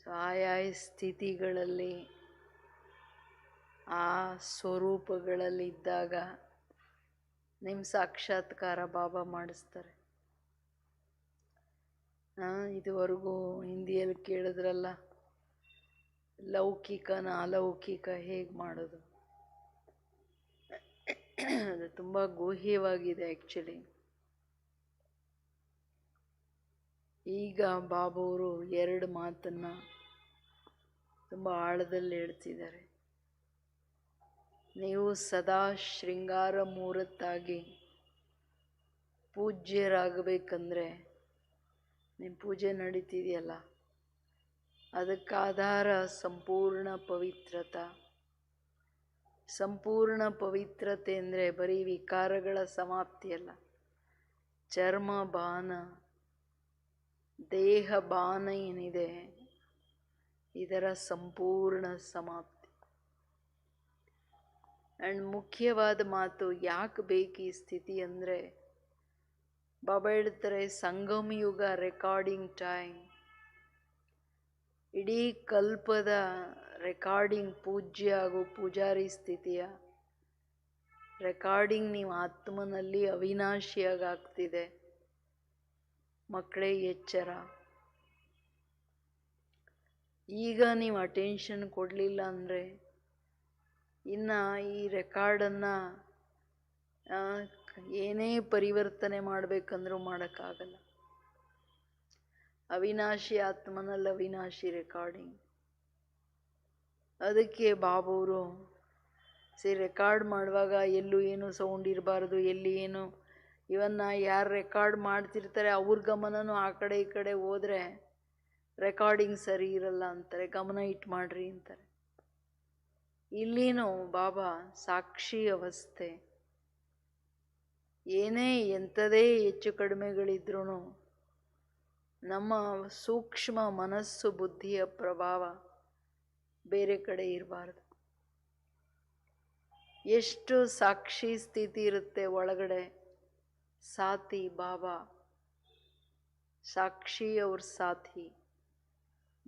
ಆಯಾಯ ಸ್ಥಿತಿಗಳಲ್ಲಿ ಆ ಸ್ವರೂಪಗಳಲ್ಲಿದ್ದಾಗ ನಿಮ್ಮ ಸಾಕ್ಷಾತ್ಕಾರ ಬಾಬಾ ಮಾಡಿಸ್ತಾರೆ. ಇದುವರೆಗೂ ಹಿಂದಿಯಲ್ಲಿ ಕೇಳಿದ್ರಲ್ಲ, ಲೌಕಿಕನ ಅಲೌಕಿಕ ಹೇಗೆ ಮಾಡೋದು. ಅದು ತುಂಬ ಗುಹ್ಯವಾಗಿದೆ ಆ್ಯಕ್ಚುಲಿ. ಈಗ ಬಾಬುವರು ಎರಡು ಮಾತನ್ನು ತುಂಬ ಆಳದಲ್ಲಿ ಹೇಳ್ತಿದ್ದಾರೆ. ನೀವು ಸದಾ ಶೃಂಗಾರ ಮೂರತ್ತಾಗಿ ಪೂಜ್ಯರಾಗಬೇಕಂದ್ರೆ ನಿಮ್ಮ ಪೂಜೆ ನಡೀತಿದೆಯಲ್ಲ, ಅದಕ್ಕಾಧಾರ ಸಂಪೂರ್ಣ ಪವಿತ್ರತೆ. ಸಂಪೂರ್ಣ ಪವಿತ್ರತೆ ಅಂದರೆ ಬರೀ ವಿಕಾರಗಳ ಸಮಾಪ್ತಿಯಲ್ಲ, ಚರ್ಮ ಬಾನ, ದೇಹ ಬಾನ ಏನಿದೆ ಇದರ ಸಂಪೂರ್ಣ ಸಮಾಪ್ತಿ. ಆ್ಯಂಡ್ ಮುಖ್ಯವಾದ ಮಾತು ಯಾಕೆ ಬೇಕು ಈ ಸ್ಥಿತಿ ಅಂದರೆ, ಬಾಬಾ ಹೇಳ್ತಾರೆ ಸಂಗಮ ಯುಗ ರೆಕಾರ್ಡಿಂಗ್ ಟೈಮ್. ಇಡೀ ಕಲ್ಪದ ರೆಕಾರ್ಡಿಂಗ್, ಪೂಜ್ಯ ಹಾಗೂ ಪೂಜಾರಿ ಸ್ಥಿತಿಯ ರೆಕಾರ್ಡಿಂಗ್ ನೀವು ಆತ್ಮನಲ್ಲಿ ಅವಿನಾಶಿಯಾಗಿ ಆಗ್ತಿದೆ. ಮಕ್ಕಳೇ ಎಚ್ಚರ. ಈಗ ನೀವು ಅಟೆನ್ಷನ್ ಕೊಡಲಿಲ್ಲ ಅಂದರೆ ಇನ್ನು ಈ ರೆಕಾರ್ಡನ್ನು ಏನೇ ಪರಿವರ್ತನೆ ಮಾಡಬೇಕಂದ್ರೂ ಮಾಡೋಕ್ಕಾಗಲ್ಲ. ಅವಿನಾಶಿ ಆತ್ಮನಲ್ಲಿ ಅವಿನಾಶಿ ರೆಕಾರ್ಡಿಂಗ್. ಅದಕ್ಕೆ ಬಾಬುವರು ರೆಕಾರ್ಡ್ ಮಾಡುವಾಗ ಎಲ್ಲೂ ಏನು ಸೌಂಡ್ ಇರಬಾರ್ದು, ಎಲ್ಲಿ ಏನು ಇವನ್ನ ಯಾರು ರೆಕಾರ್ಡ್ ಮಾಡ್ತಿರ್ತಾರೆ ಅವ್ರ ಗಮನನೂ ಆ ಕಡೆ ಈ ಕಡೆ ಹೋದರೆ ರೆಕಾರ್ಡಿಂಗ್ ಸರಿ ಇರಲ್ಲ ಅಂತಾರೆ. ಗಮನ ಇಟ್ಟು ಮಾಡ್ರಿ ಅಂತಾರೆ. ಇಲ್ಲಿನೂ ಬಾಬಾ ಸಾಕ್ಷಿ ಅವಸ್ಥೆ. ಏನೇ ಎಂಥದೇ ಹೆಚ್ಚು ಕಡಿಮೆಗಳಿದ್ರೂ ನಮ್ಮ ಸೂಕ್ಷ್ಮ ಮನಸ್ಸು ಬುದ್ಧಿಯ ಪ್ರಭಾವ ಬೇರೆ ಕಡೆ ಇರಬಾರ್ದು. ಎಷ್ಟು ಸಾಕ್ಷಿ ಸ್ಥಿತಿ ಇರುತ್ತೆ ಒಳಗಡೆ. ಸಾಥಿ ಬಾಬಾ, ಸಾಕ್ಷಿ ಅವ್ರ ಸಾಥಿ,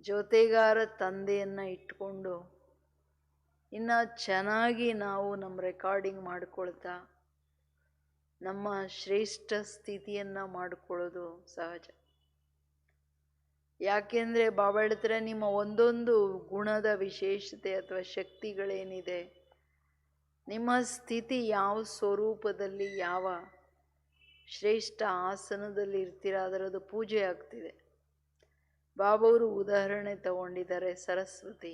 ಜೊತೆಗಾರ ತಂದೆಯನ್ನು ಇಟ್ಕೊಂಡು ಇನ್ನು ಚೆನ್ನಾಗಿ ನಾವು ನಮ್ಮ ರೆಕಾರ್ಡಿಂಗ್ ಮಾಡ್ಕೊಳ್ತಾ ನಮ್ಮ ಶ್ರೇಷ್ಠ ಸ್ಥಿತಿಯನ್ನು ಮಾಡಿಕೊಳ್ಳೋದು ಸಹಜ. ಯಾಕೆಂದರೆ ಬಾಬಾ ಹೇಳ್ತಾರೆ ನಿಮ್ಮ ಒಂದೊಂದು ಗುಣದ ವಿಶೇಷತೆ ಅಥವಾ ಶಕ್ತಿಗಳೇನಿದೆ, ನಿಮ್ಮ ಸ್ಥಿತಿ ಯಾವ ಸ್ವರೂಪದಲ್ಲಿ ಯಾವ ಶ್ರೇಷ್ಠ ಆಸನದಲ್ಲಿ ಇರ್ತೀರ ಅದರದ್ದು ಪೂಜೆ ಆಗ್ತಿದೆ. ಬಾಬಾವರು ಉದಾಹರಣೆ ತಗೊಂಡಿದ್ದಾರೆ. ಸರಸ್ವತಿ,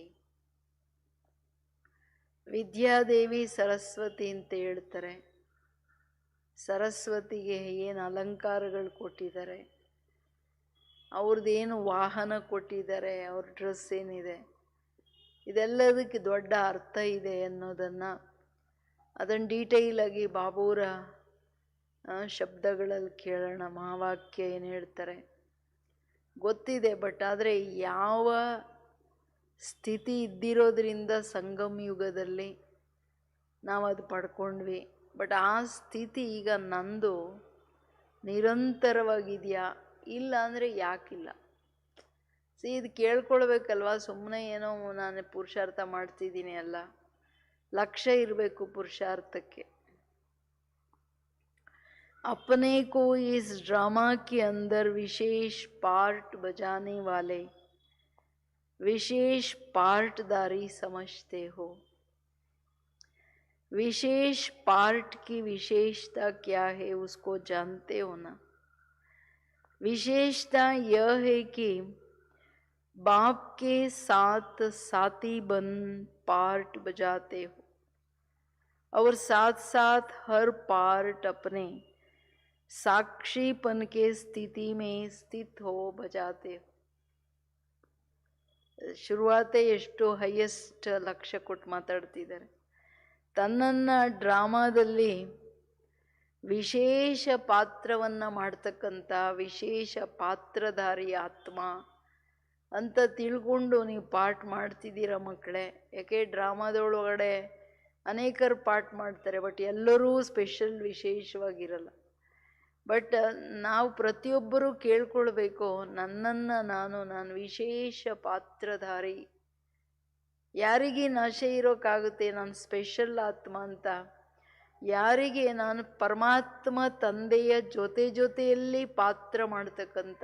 ವಿದ್ಯಾದೇವಿ ಸರಸ್ವತಿ ಅಂತ ಹೇಳ್ತಾರೆ. ಸರಸ್ವತಿಗೆ ಏನು ಅಲಂಕಾರಗಳು ಕೊಟ್ಟಿದ್ದಾರೆ, ಅವ್ರದ್ದೇನು ವಾಹನ ಕೊಟ್ಟಿದ್ದಾರೆ, ಅವ್ರ ಡ್ರೆಸ್ ಏನಿದೆ, ಇದೆಲ್ಲದಕ್ಕೆ ದೊಡ್ಡ ಅರ್ಥ ಇದೆ ಅನ್ನೋದನ್ನು ಅದನ್ನು ಡೀಟೇಲಾಗಿ ಬಾಬುವರ ಶಬ್ದಗಳಲ್ಲಿ ಕೇಳೋಣ. ಮಹಾವಾಕ್ಯ ಏನು ಹೇಳ್ತಾರೆ ಗೊತ್ತಿದೆ, ಬಟ್ ಆದರೆ ಯಾವ ಸ್ಥಿತಿ ಇದ್ದಿರೋದ್ರಿಂದ ಸಂಗಮ ಯುಗದಲ್ಲಿ ನಾವು ಅದು ಪಡ್ಕೊಂಡ್ವಿ. ಬಟ್ ಆ ಸ್ಥಿತಿ ಈಗ ನಂದು ನಿರಂತರವಾಗಿದೆಯಾ ಇಲ್ಲ ಅಂದರೆ ಯಾಕಿಲ್ಲ. ಇದು ಕೇಳ್ಕೊಳ್ಬೇಕಲ್ವ. ಸುಮ್ಮನೆ ಏನೋ ನಾನು ಪುರುಷಾರ್ಥ ಮಾಡ್ತಿದ್ದೀನಿ ಅಲ್ಲ, ಲಕ್ಷ್ಯ ಇರಬೇಕು ಪುರುಷಾರ್ಥಕ್ಕೆ. अपने को इस ड्रामा के अंदर विशेष पार्ट बजाने वाले विशेष पार्टदारी समझते हो. विशेष पार्ट की विशेषता क्या है उसको जानते हो ना. विशेषता यह है कि बाप के साथ साथी बन पार्ट बजाते हो और साथ साथ हर पार्ट अपने साक्षीपन के स्थिति में स्थित हो बजाते हो. ಶುರುವಾತೆ ಎಷ್ಟು ಹೈಯೆಸ್ಟ್ ಲಕ್ಷ್ಯ ಕೊಟ್ಟು ಮಾತಾಡ್ತಿದ್ದಾರೆ. ತನ್ನನ್ನು ಡ್ರಾಮಾದಲ್ಲಿ ವಿಶೇಷ ಪಾತ್ರವನ್ನು ಮಾಡ್ತಕ್ಕಂಥ ವಿಶೇಷ ಪಾತ್ರಧಾರಿ ಆತ್ಮ ಅಂತ ತಿಳ್ಕೊಂಡು ನೀವು ಪಾಠ ಮಾಡ್ತಿದ್ದೀರ ಮಕ್ಕಳೇ. ಯಾಕೆ ಡ್ರಾಮಾದೊಳಗಡೆ ಅನೇಕರು ಪಾಠ ಮಾಡ್ತಾರೆ, ಬಟ್ ಎಲ್ಲರೂ ಸ್ಪೆಷಲ್ ವಿಶೇಷವಾಗಿರಲ್ಲ. ಬಟ್ ನಾವು ಪ್ರತಿಯೊಬ್ಬರೂ ಕೇಳ್ಕೊಳ್ಬೇಕು, ನನ್ನನ್ನು ನಾನು ವಿಶೇಷ ಪಾತ್ರಧಾರಿ. ಯಾರಿಗೆ ನಶೆ ಇರೋಕ್ಕಾಗುತ್ತೆ ನಾನು ಸ್ಪೆಷಲ್ ಆತ್ಮ ಅಂತ? ಯಾರಿಗೆ ನಾನು ಪರಮಾತ್ಮ ತಂದೆಯ ಜೊತೆಯಲ್ಲಿ ಪಾತ್ರ ಮಾಡ್ತಕ್ಕಂಥ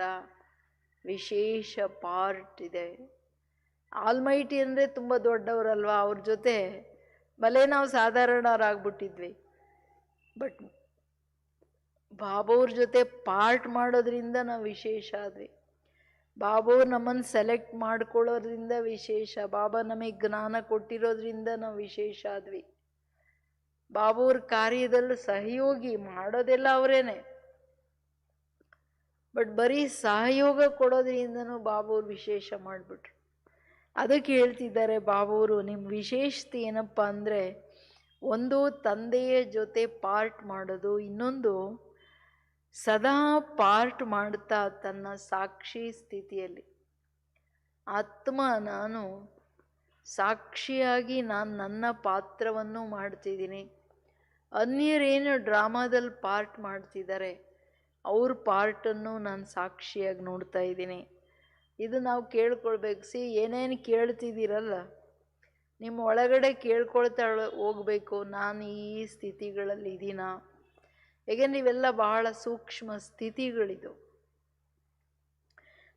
ವಿಶೇಷ ಪಾರ್ಟ್ ಇದೆ. ಆಲ್ಮೈಟಿ ಅಂದರೆ ತುಂಬ ದೊಡ್ಡವರಲ್ವ, ಅವ್ರ ಜೊತೆ ಭಲೆ ನಾವು ಸಾಧಾರಣರಾಗ್ಬಿಟ್ಟಿದ್ವಿ, ಬಟ್ ಬಾಬವ್ರ ಜೊತೆ ಪಾರ್ಟ್ ಮಾಡೋದ್ರಿಂದ ನಾವು ವಿಶೇಷ ಆದ್ವಿ. ಬಾಬವ್ರು ನಮ್ಮನ್ನು ಸೆಲೆಕ್ಟ್ ಮಾಡ್ಕೊಳ್ಳೋದ್ರಿಂದ ವಿಶೇಷ. ಬಾಬಾ ನಮಗೆ ಜ್ಞಾನ ಕೊಟ್ಟಿರೋದ್ರಿಂದ ನಾವು ವಿಶೇಷ ಆದ್ವಿ. ಬಾಬವ್ರ ಕಾರ್ಯದಲ್ಲಿ ಸಹಯೋಗಿ ಮಾಡೋದೆಲ್ಲ ಅವರೇನೆ, ಬಟ್ ಬರೀ ಸಹಯೋಗ ಕೊಡೋದ್ರಿಂದನೂ ಬಾಬವ್ರು ವಿಶೇಷ ಮಾಡಿಬಿಟ್ರು. ಅದಕ್ಕೆ ಹೇಳ್ತಿದ್ದಾರೆ ಬಾಬವ್ರು, ನಿಮ್ಮ ವಿಶೇಷತೆ ಏನಪ್ಪ ಅಂದರೆ, ಒಂದು ತಂದೆಯ ಜೊತೆ ಪಾರ್ಟ್ ಮಾಡೋದು, ಇನ್ನೊಂದು ಸದಾ ಪಾರ್ಟ್ ಮಾಡ್ತಾ ತನ್ನ ಸಾಕ್ಷಿ ಸ್ಥಿತಿಯಲ್ಲಿ ಆತ್ಮ ನಾನು ಸಾಕ್ಷಿಯಾಗಿ ನಾನು ನನ್ನ ಪಾತ್ರವನ್ನು ಮಾಡ್ತಿದ್ದೀನಿ. ಅನ್ಯರೇನು ಡ್ರಾಮಾದಲ್ಲಿ ಪಾರ್ಟ್ ಮಾಡ್ತಿದ್ದಾರೆ, ಅವ್ರ ಪಾರ್ಟನ್ನು ನಾನು ಸಾಕ್ಷಿಯಾಗಿ ನೋಡ್ತಾ ಇದ್ದೀನಿ. ಇದು ನಾವು ಕೇಳ್ಕೊಳ್ಬೇಕು. ಏನೇನು ಕೇಳ್ತಿದ್ದೀರಲ್ಲ, ನಿಮ್ಮ ಒಳಗಡೆ ಕೇಳ್ಕೊಳ್ತಾ ಹೋಗ್ಬೇಕು, ನಾನು ಈ ಸ್ಥಿತಿಗಳಲ್ಲಿ ಇದ್ದೀನಾ? ಹೇಗೆಂದ್ರೆ ಇವೆಲ್ಲ ಬಹಳ ಸೂಕ್ಷ್ಮ ಸ್ಥಿತಿಗಳಿದು.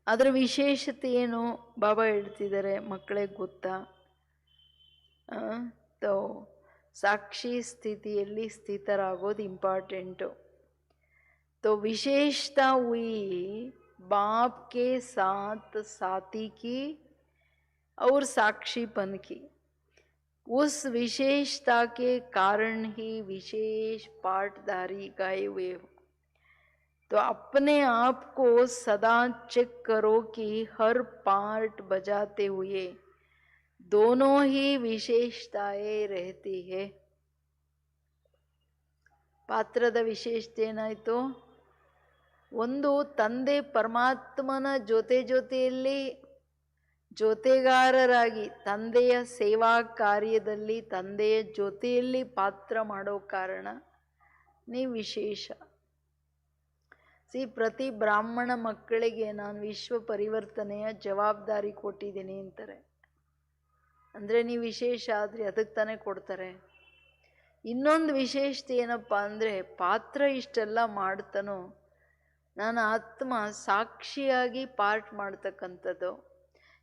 ಅದರ ವಿಶೇಷತೆ ಏನು ಬಾಬಾ ಹೇಳ್ತಿದ್ದಾರೆ, ಮಕ್ಕಳೇ ಗೊತ್ತಾ? ಸಾಕ್ಷಿ ಸ್ಥಿತಿಯಲ್ಲಿ ಸ್ಥಿತರಾಗೋದು ಇಂಪಾರ್ಟೆಂಟು. तो विशेषता हुई बाप के साथ साथी की और साक्षीपन की. उस विशेषता के कारण ही विशेष पार्टधारी गाए हुए हो. तो अपने आप को सदा चेक करो कि हर पार्ट बजाते हुए दोनों ही विशेषताएं रहती है. ಪಾತ್ರದ ವಿಶೇಷತೆ ಏನಾಯಿತು? ಒಂದು, ತಂದೆ ಪರಮಾತ್ಮನ ಜೊತೆಯಲ್ಲಿ ಜೊತೆಗಾರರಾಗಿ ತಂದೆಯ ಸೇವಾ ಕಾರ್ಯದಲ್ಲಿ ತಂದೆಯ ಜೊತೆಯಲ್ಲಿ ಪಾತ್ರ ಮಾಡೋ ಕಾರಣ ನೀವು ವಿಶೇಷ. ಪ್ರತಿ ಬ್ರಾಹ್ಮಣ ಮಕ್ಕಳಿಗೆ ನಾನು ವಿಶ್ವ ಪರಿವರ್ತನೆಯ ಜವಾಬ್ದಾರಿ ಕೊಟ್ಟಿದ್ದೀನಿ ಅಂತಾರೆ. ಅಂದರೆ ನೀವು ವಿಶೇಷ ಆದರೆ ಅದಕ್ಕೆ ತಾನೇ ಕೊಡ್ತಾರೆ. ಇನ್ನೊಂದು ವಿಶೇಷತೆ ಏನಪ್ಪ ಅಂದರೆ, ಪಾತ್ರ ಇಷ್ಟೆಲ್ಲ ಮಾಡ್ತಾನೋ ನಾನು ಆತ್ಮ ಸಾಕ್ಷಿಯಾಗಿ ಪಾರ್ಟ್ ಮಾಡ್ತಕ್ಕಂಥದ್ದು.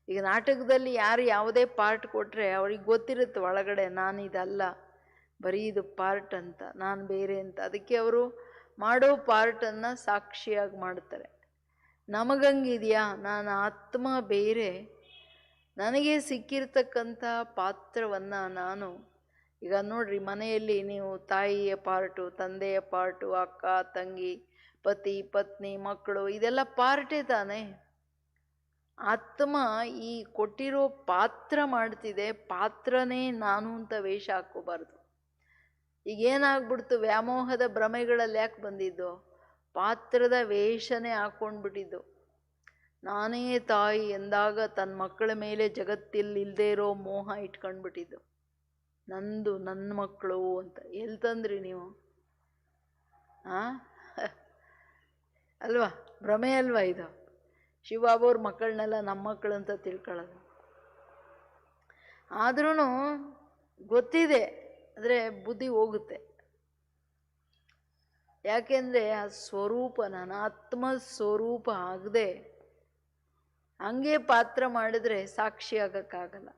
ಈಗ ನಾಟಕದಲ್ಲಿ ಯಾರು ಯಾವುದೇ ಪಾರ್ಟ್ ಕೊಟ್ಟರೆ ಅವ್ರಿಗೆ ಗೊತ್ತಿರುತ್ತೆ ಒಳಗಡೆ, ನಾನು ಇದಲ್ಲ, ಬರೀ ಇದು ಪಾರ್ಟ್ ಅಂತ, ನಾನು ಬೇರೆ ಅಂತ. ಅದಕ್ಕೆ ಅವರು ಮಾಡೋ ಪಾರ್ಟನ್ನು ಸಾಕ್ಷಿಯಾಗಿ ಮಾಡ್ತಾರೆ. ನಮಗಂಗಿದೆಯಾ? ನಾನು ಆತ್ಮ ಬೇರೆ, ನನಗೆ ಸಿಕ್ಕಿರ್ತಕ್ಕಂಥ ಪಾತ್ರವನ್ನು ನಾನು, ಈಗ ನೋಡ್ರಿ, ಮನೆಯಲ್ಲಿ ನೀವು ತಾಯಿಯ ಪಾರ್ಟು, ತಂದೆಯ ಪಾರ್ಟು, ಅಕ್ಕ ತಂಗಿ, ಪತಿ ಪತ್ನಿ, ಮಕ್ಕಳು, ಇದೆಲ್ಲ ಪಾರ್ಟೇ ತಾನೆ. ಆತ್ಮ ಈ ಕೊಟ್ಟಿರೋ ಪಾತ್ರ ಮಾಡ್ತಿದೆ, ಪಾತ್ರನೇ ನಾನು ಅಂತ ವೇಷ ಹಾಕ್ಕೋಬಾರ್ದು. ಈಗೇನಾಗ್ಬಿಡ್ತು, ವ್ಯಾಮೋಹದ ಭ್ರಮೆಗಳಲ್ಲಿ ಯಾಕೆ ಬಂದಿದ್ದು? ಪಾತ್ರದ ವೇಷನೇ ಹಾಕ್ಕೊಂಡ್ಬಿಟ್ಟಿದ್ದು. ನಾನೇ ತಾಯಿ ಎಂದಾಗ ತನ್ನ ಮಕ್ಕಳ ಮೇಲೆ ಜಗತ್ತಿಲ್ಲಿಲ್ಲದೆ ಇರೋ ಮೋಹ ಇಟ್ಕೊಂಡ್ಬಿಟ್ಟಿದ್ದು. ನಂದು, ನನ್ನ ಮಕ್ಕಳು ಅಂತ. ಎಲ್ಲಿ ತಂದ್ರಿ ನೀವು? ಅಲ್ವಾ? ಭ್ರಮೆ ಅಲ್ವಾ ಇದು? ಶಿವಬಾಬವ್ರ ಮಕ್ಕಳನ್ನೆಲ್ಲ ನಮ್ಮ ಮಕ್ಕಳು ಅಂತ ತಿಳ್ಕೊಳ್ಳೋದು. ಆದ್ರೂ ಗೊತ್ತಿದೆ, ಆದರೆ ಬುದ್ಧಿ ಹೋಗುತ್ತೆ. ಯಾಕೆಂದರೆ ಆ ಸ್ವರೂಪ, ನನ್ನ ಆತ್ಮ ಸ್ವರೂಪ ಆಗದೆ ಹಂಗೆ ಪಾತ್ರ ಮಾಡಿದ್ರೆ ಸಾಕ್ಷಿ ಆಗಕ್ಕಾಗಲ್ಲ.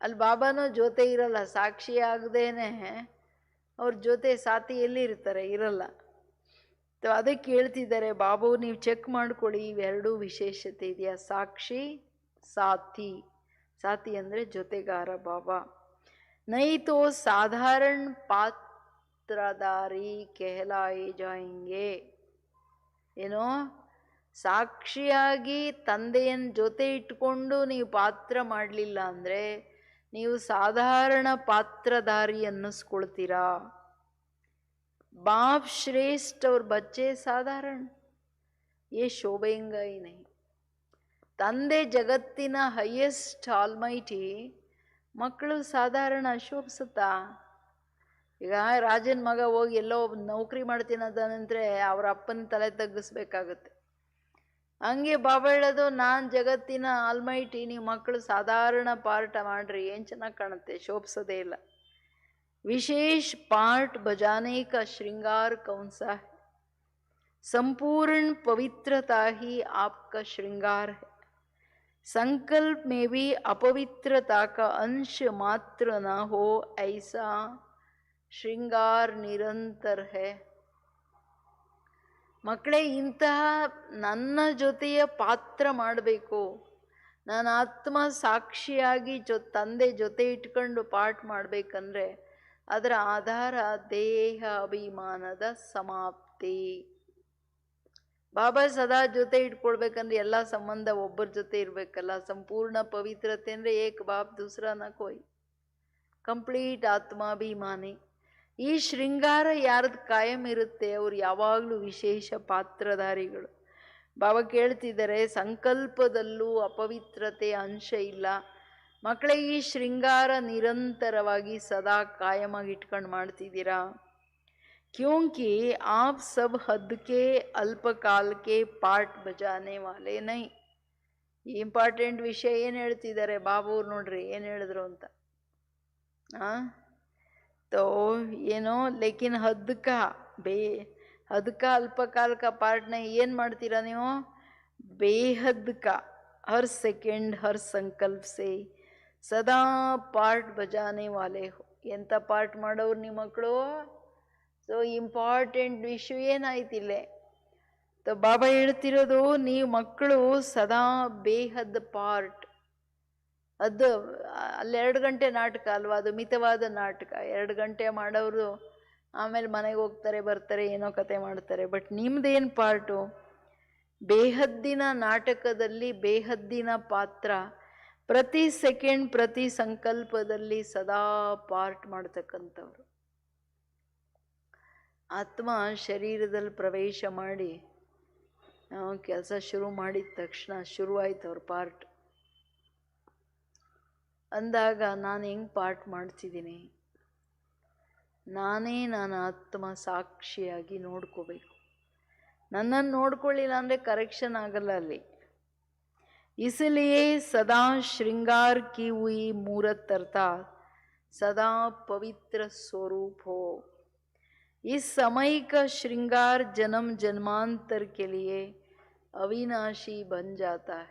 ಅಲ್ಲಿ ಬಾಬಾನೂ ಜೊತೆ ಇರಲ್ಲ, ಸಾಕ್ಷಿ ಆಗದೇನೆ ಅವ್ರ ಜೊತೆ ಸಾಥಿ ಎಲ್ಲಿರ್ತಾರೆ? ಇರಲ್ಲ. ಅದಕ್ಕೆ ಹೇಳ್ತಿದ್ದಾರೆ ಬಾಬು, ನೀವು ಚೆಕ್ ಮಾಡ್ಕೊಳ್ಳಿ, ಇವೆರಡೂ ವಿಶೇಷತೆ ಇದೆಯಾ? ಸಾಕ್ಷಿ, ಸಾಥಿ. ಸಾಥಿ ಅಂದರೆ ಜೊತೆಗಾರ ಬಾಬಾ. ನೈ ತೋ ಸಾಧಾರಣ ಪಾತ್ರಧಾರಿ ಕೆಹಲಾಯೆ ಜಾಯೆಂಗೆ. ಏನೋ ಸಾಕ್ಷಿಯಾಗಿ ತಂದೆಯನ್ನ ಜೊತೆ ಇಟ್ಕೊಂಡು ನೀವು ಪಾತ್ರ ಮಾಡಲಿಲ್ಲ ಅಂದರೆ ನೀವು ಸಾಧಾರಣ ಪಾತ್ರಧಾರಿ ಅನ್ನಿಸ್ಕೊಳ್ತೀರಾ. बाप श्रेष्ठ और बच्चे साधारण, ये शोभेंगा ही नहीं. ತಂದೆ ಜಗತ್ತಿನ ಹೈಯೆಸ್ಟ್ ಆಲ್ಮೈಟಿ, ಮಕ್ಕಳು ಸಾಧಾರಣ ಶೋಭಿಸುತ್ತಾ? ಈಗ ರಾಜನ ಮಗ ಹೋಗಿ ಎಲ್ಲೋ ನೌಕರಿ ಮಾಡ್ತೀನಿ ಅದಂದ್ರೆ ಅವ್ರ ಅಪ್ಪನ ತಲೆ ತಗ್ಗಿಸ್ಬೇಕಾಗತ್ತೆ. ಹಂಗೆ ಬಾಬಾ ಹೇಳೋದು, ನಾನು ಜಗತ್ತಿನ ಆಲ್ಮೈಟಿ, ನೀವು ಮಕ್ಕಳು ಸಾಧಾರಣ ಪಾರ್ಟ್ ಮಾಡ್ರಿ, ಏನು ಚೆನ್ನಾಗಿ ಕಾಣುತ್ತೆ, ಶೋಭಿಸೋದೇ ಇಲ್ಲ. ವಿಶೇಷ पार्ट बजाने का श्रृंगार कौन सा है? संपूर्ण पवित्रता ही आपका श्रृंगार है. संकल्प में भी अपवित्रता का अंश मात्र न हो, ऐसा श्रृंगार निरंतर है. ಮಕ್ಕಳೇ, ಇಂತಹ ನನ್ನ ಜೊತೆಯ ಪಾತ್ರ ಮಾಡಬೇಕು. ನಾನು ಆತ್ಮ ಸಾಕ್ಷಿಯಾಗಿ ತಂದೆ ಜೊತೆ ಇಟ್ಕೊಂಡು ಪಾಠ ಮಾಡಬೇಕಂದ್ರೆ ಅದರ ಆಧಾರ ದೇಹ ಅಭಿಮಾನದ ಸಮಾಪ್ತಿ. ಬಾಬಾ ಸದಾ ಜೊತೆ ಇಟ್ಕೊಳ್ಬೇಕಂದ್ರೆ ಎಲ್ಲ ಸಂಬಂಧ ಒಬ್ಬರ ಜೊತೆ ಇರಬೇಕಲ್ಲ. ಸಂಪೂರ್ಣ ಪವಿತ್ರತೆ ಅಂದರೆ ಏಕ್ ಬಾಪ್ ದೂಸರಾ ನ ಕೋಯ್, ಕಂಪ್ಲೀಟ್ ಆತ್ಮಾಭಿಮಾನಿ. ಈ ಶೃಂಗಾರ ಯಾರದು ಕಾಯಂ ಇರುತ್ತೆ, ಅವ್ರು ಯಾವಾಗಲೂ ವಿಶೇಷ ಪಾತ್ರಧಾರಿಗಳು. ಬಾಬಾ ಕೇಳ್ತಿದ್ದಾರೆ, ಸಂಕಲ್ಪದಲ್ಲೂ ಅಪವಿತ್ರತೆಯ ಅಂಶ ಇಲ್ಲ. ಮಕ್ಕಳೇ, ಈ ಶೃಂಗಾರ ನಿರಂತರವಾಗಿ ಸದಾ ಕಾಯಮಾಗಿ ಇಟ್ಕೊಂಡು ಮಾಡ್ತಿದ್ದೀರಾ. ಕ್ಯೂಂಕಿ ಆಪ್ ಸಬ್ ಹದ್ ಕೆ ಅಲ್ಪಕಾಲ್ ಕೆ ಪಾಠ ಬಜಾನೆ ವಾಲೆ ನೈ. ಈ ಇಂಪಾರ್ಟೆಂಟ್ ವಿಷಯ ಏನು ಹೇಳ್ತಿದ್ದಾರೆ ಬಾಬೂರು, ನೋಡ್ರಿ ಏನು ಹೇಳಿದ್ರು ಅಂತ. तो ಏನೋ ಲೇಕಿನ್ ಹದ್ಕ ಅಲ್ಪಕಾಲ ಕಾ ಪಾರ್ಟ್ ನ ಏನು ಮಾಡ್ತೀರಾ ನೀವು? ಬೇಹದ್ ಕಾ ಹರ್ ಸೆಕೆಂಡ್ ಹರ್ ಸಂಕಲ್ಪ ಸೇ ಸದಾ ಪಾರ್ಟ್ ಬಜಾನೆ ವಾಲೆ ಹೋ. ಎಂಥ ಪಾರ್ಟ್ ಮಾಡೋರು ನಿಮ್ಮ ಮಕ್ಕಳು? ಸೊ ಇಂಪಾರ್ಟೆಂಟ್ ವಿಷಯ ಏನಾಯ್ತಿಲ್ಲೇ? तो ಬಾಬಾ ಹೇಳ್ತಿರೋದು, ನೀವು ಮಕ್ಕಳು ಸದಾ ಬೇಹದ್ ಪಾರ್ಟ್. ಅದು ಅಲ್ಲಿ 2 ಗಂಟೆ ನಾಟಕ ಅಲ್ವಾ, ಅದು ಮಿತವಾದ ನಾಟಕ. 2 ಗಂಟೆ ಮಾಡೋರು ಆಮೇಲೆ ಮನೆಗೆ ಹೋಗ್ತಾರೆ, ಬರ್ತಾರೆ, ಏನೋ ಕತೆ ಮಾಡ್ತಾರೆ. ಬಟ್ ನಿಮ್ದೇನು ಪಾರ್ಟು? ಬೇಹದ್ದಿನ ನಾಟಕದಲ್ಲಿ ಬೇಹದ್ದಿನ ಪಾತ್ರ. ಪ್ರತಿ ಸೆಕೆಂಡ್ ಪ್ರತಿ ಸಂಕಲ್ಪದಲ್ಲಿ ಸದಾ ಪಾರ್ಟ್ ಮಾಡ್ತಕ್ಕಂಥವ್ರು. ಆತ್ಮ ಶರೀರದಲ್ಲಿ ಪ್ರವೇಶ ಮಾಡಿ ಕೆಲಸ ಶುರು ಮಾಡಿದ ತಕ್ಷಣ ಶುರುವಾಯ್ತು ಅವ್ರ ಪಾರ್ಟ್. ಅಂದಾಗ ನಾನು ಹೆಂಗೆ ಪಾಠ ಮಾಡ್ತಿದ್ದೀನಿ? ನಾನು ಆತ್ಮ ಸಾಕ್ಷಿಯಾಗಿ ನೋಡ್ಕೋಬೇಕು. ನನ್ನನ್ನು ನೋಡ್ಕೊಳ್ಳಿಲ್ಲ ಅಂದರೆ ಕರೆಕ್ಷನ್ ಆಗಲ್ಲ ಅಲ್ಲಿ. इसलिए सदा श्रृंगार की हुई मूर्त अर्थात सदा पवित्र स्वरूप हो. इस समय का श्रृंगार जन्म जन्मांतर के लिए अविनाशी बन जाता है.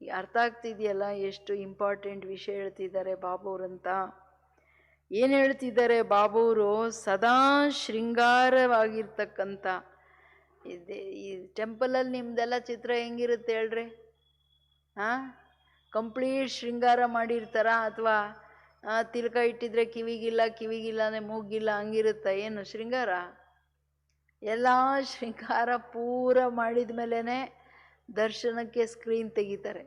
ಅರ್ಥ ಆಗ್ತಿದೆಯಲ್ಲ ಎಷ್ಟು ಇಂಪಾರ್ಟೆಂಟ್ ವಿಷಯ ಹೇಳ್ತಿದ್ದಾರೆ ಬಾಬೂರಂತ? ಏನು ಹೇಳ್ತಿದ್ದಾರೆ ಬಾಬೂರು? ಸದಾ ಶೃಂಗಾರವಾಗಿರ್ತಕ್ಕಂಥ ಈ ಟೆಂಪಲಲ್ಲಿ ನಿಮ್ದೆಲ್ಲ ಚಿತ್ರ ಹೆಂಗಿರುತ್ತೆ ಹೇಳ್ರಿ? ಕಂಪ್ಲೀಟ್ ಶೃಂಗಾರ ಮಾಡಿರ್ತಾರ? ಅಥವಾ ತಿಲಕ ಇಟ್ಟಿದ್ರೆ ಕಿವಿಗಿಲ್ಲನೆ ಮೂಗಿಲ್ಲ ಹಂಗಿರುತ್ತ? ಏನು ಶೃಂಗಾರ? ಎಲ್ಲ ಶೃಂಗಾರ ಪೂರ ಮಾಡಿದ ಮೇಲೇ ದರ್ಶನಕ್ಕೆ ಸ್ಕ್ರೀನ್ ತೆಗಿತಾರೆ.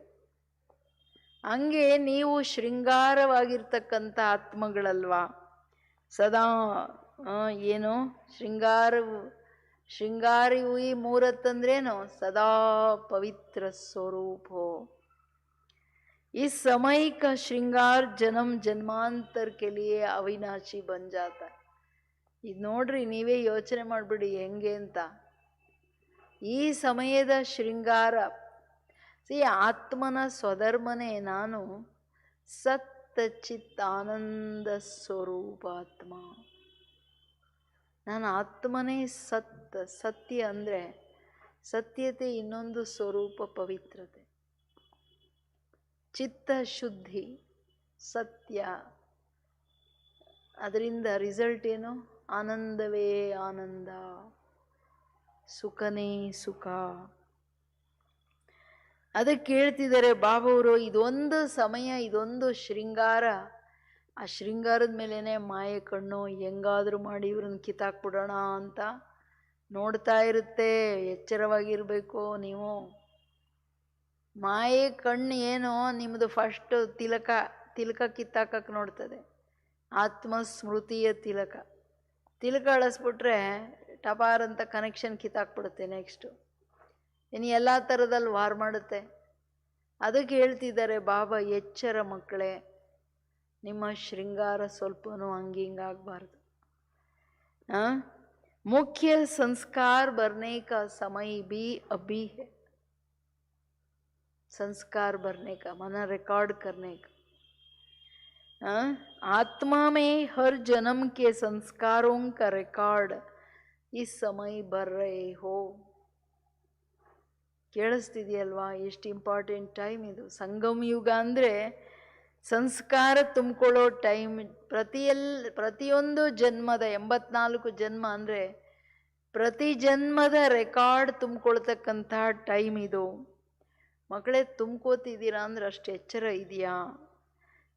ಹಂಗೆ ನೀವು ಶೃಂಗಾರವಾಗಿರ್ತಕ್ಕಂಥ ಆತ್ಮಗಳಲ್ವಾ? ಸದಾ ಏನು ಶೃಂಗಾರಿ ಹುಯಿ ಮೂರತ್ತಂದ್ರೇನು? ಸದಾ ಪವಿತ್ರ ಸ್ವರೂಪೋ. ಈ ಸಮಯ ಕಾ ಶೃಂಗಾರ ಜನ್ಮ ಜನ್ಮಾಂತರ ಕೆ ಲಿಯೇ ಅವಿನಾಶಿ ಬನ್ ಜಾತ. ಇದು ನೋಡ್ರಿ, ನೀವೇ ಯೋಚನೆ ಮಾಡಿಬಿಡಿ ಹೆಂಗೆ ಅಂತ. ಈ ಸಮಯದ ಶೃಂಗಾರ ಆತ್ಮನ ಸ್ವಧರ್ಮನೇ. ನಾನು ಸತ್ ಆನಂದ ಸ್ವರೂಪಾತ್ಮ. ನಾನು ಆತ್ಮನೇ ಸತ್ಯ ಅಂದರೆ ಸತ್ಯತೆ, ಇನ್ನೊಂದು ಸ್ವರೂಪ ಪವಿತ್ರತೆ, ಚಿತ್ತ ಶುದ್ಧಿ, ಸತ್ಯ. ಅದರಿಂದ ರಿಸಲ್ಟ್ ಏನು? ಆನಂದವೇ ಆನಂದ, ಸುಖನೇ ಸುಖ. ಅದಕ್ಕೆ ಹೇಳ್ತಿದ್ದಾರೆ ಬಾಬವರು, ಇದೊಂದು ಸಮಯ, ಇದೊಂದು ಶೃಂಗಾರ. ಆ ಶೃಂಗಾರದ ಮೇಲೇ ಮಾಯೆ ಕಣ್ಣು ಹೆಂಗಾದರೂ ಮಾಡಿ ಇವ್ರನ್ನ ಕಿತ್ತಾಕ್ಬಿಡೋಣ ಅಂತ ನೋಡ್ತಾ ಇರುತ್ತೆ. ಎಚ್ಚರವಾಗಿರಬೇಕು ನೀವು. ಮಾಯೆ ಕಣ್ಣು ಏನು? ನಿಮ್ಮದು ಫಸ್ಟ್ ತಿಲಕ ಕಿತ್ತಾಕಕ್ಕೆ ನೋಡ್ತದೆ. ಆತ್ಮಸ್ಮೃತಿಯ ತಿಲಕ ಅಳಿಸ್ಬಿಟ್ರೆ ಟಪಾರ್ ಅಂತ ಕನೆಕ್ಷನ್ ಕಿತ್ತಾಕ್ಬಿಡುತ್ತೆ. ನೆಕ್ಸ್ಟು ಇನ್ನು ಎಲ್ಲ ಥರದಲ್ಲಿ ವಾರ್ ಮಾಡುತ್ತೆ. ಅದಕ್ಕೆ ಹೇಳ್ತಿದ್ದಾರೆ ಬಾಬಾ, ಎಚ್ಚರ ಮಕ್ಕಳೇ, ನಿಮ್ಮ ಶೃಂಗಾರ ಸ್ವಲ್ಪನೂ ಹಂಗಿಂಗಾಗಬಾರ್ದು. मुख्य संस्कार भरने का समय भी अभी है. संस्कार भरने का माना रिकॉर्ड करने का. आत्मा में हर जन्म के संस्कारों का रिकॉर्ड इस समय भर रहे हो. ಕೇಳಿಸ್ತಿದೆಯಲ್ವಾ ಎಷ್ಟು ಇಂಪಾರ್ಟೆಂಟ್ ಟೈಮ್ ಇದು. ಸಂಗಮ ಯುಗ ಅಂದರೆ ಸಂಸ್ಕಾರ ತುಂಬಿಕೊಳ್ಳೋ ಟೈಮ್. ಪ್ರತಿಯೊಂದು ಜನ್ಮದ 84 ಜನ್ಮ ಅಂದರೆ ಪ್ರತಿ ಜನ್ಮದ ರೆಕಾರ್ಡ್ ತುಂಬಿಕೊಳ್ತಕ್ಕಂಥ ಟೈಮ್ ಇದು. ಮಕ್ಕಳೇ, ತುಂಬ್ಕೋತಿದ್ದೀರಾ ಅಂದ್ರೆ ಅಷ್ಟು ಎಚ್ಚರ ಇದೆಯಾ?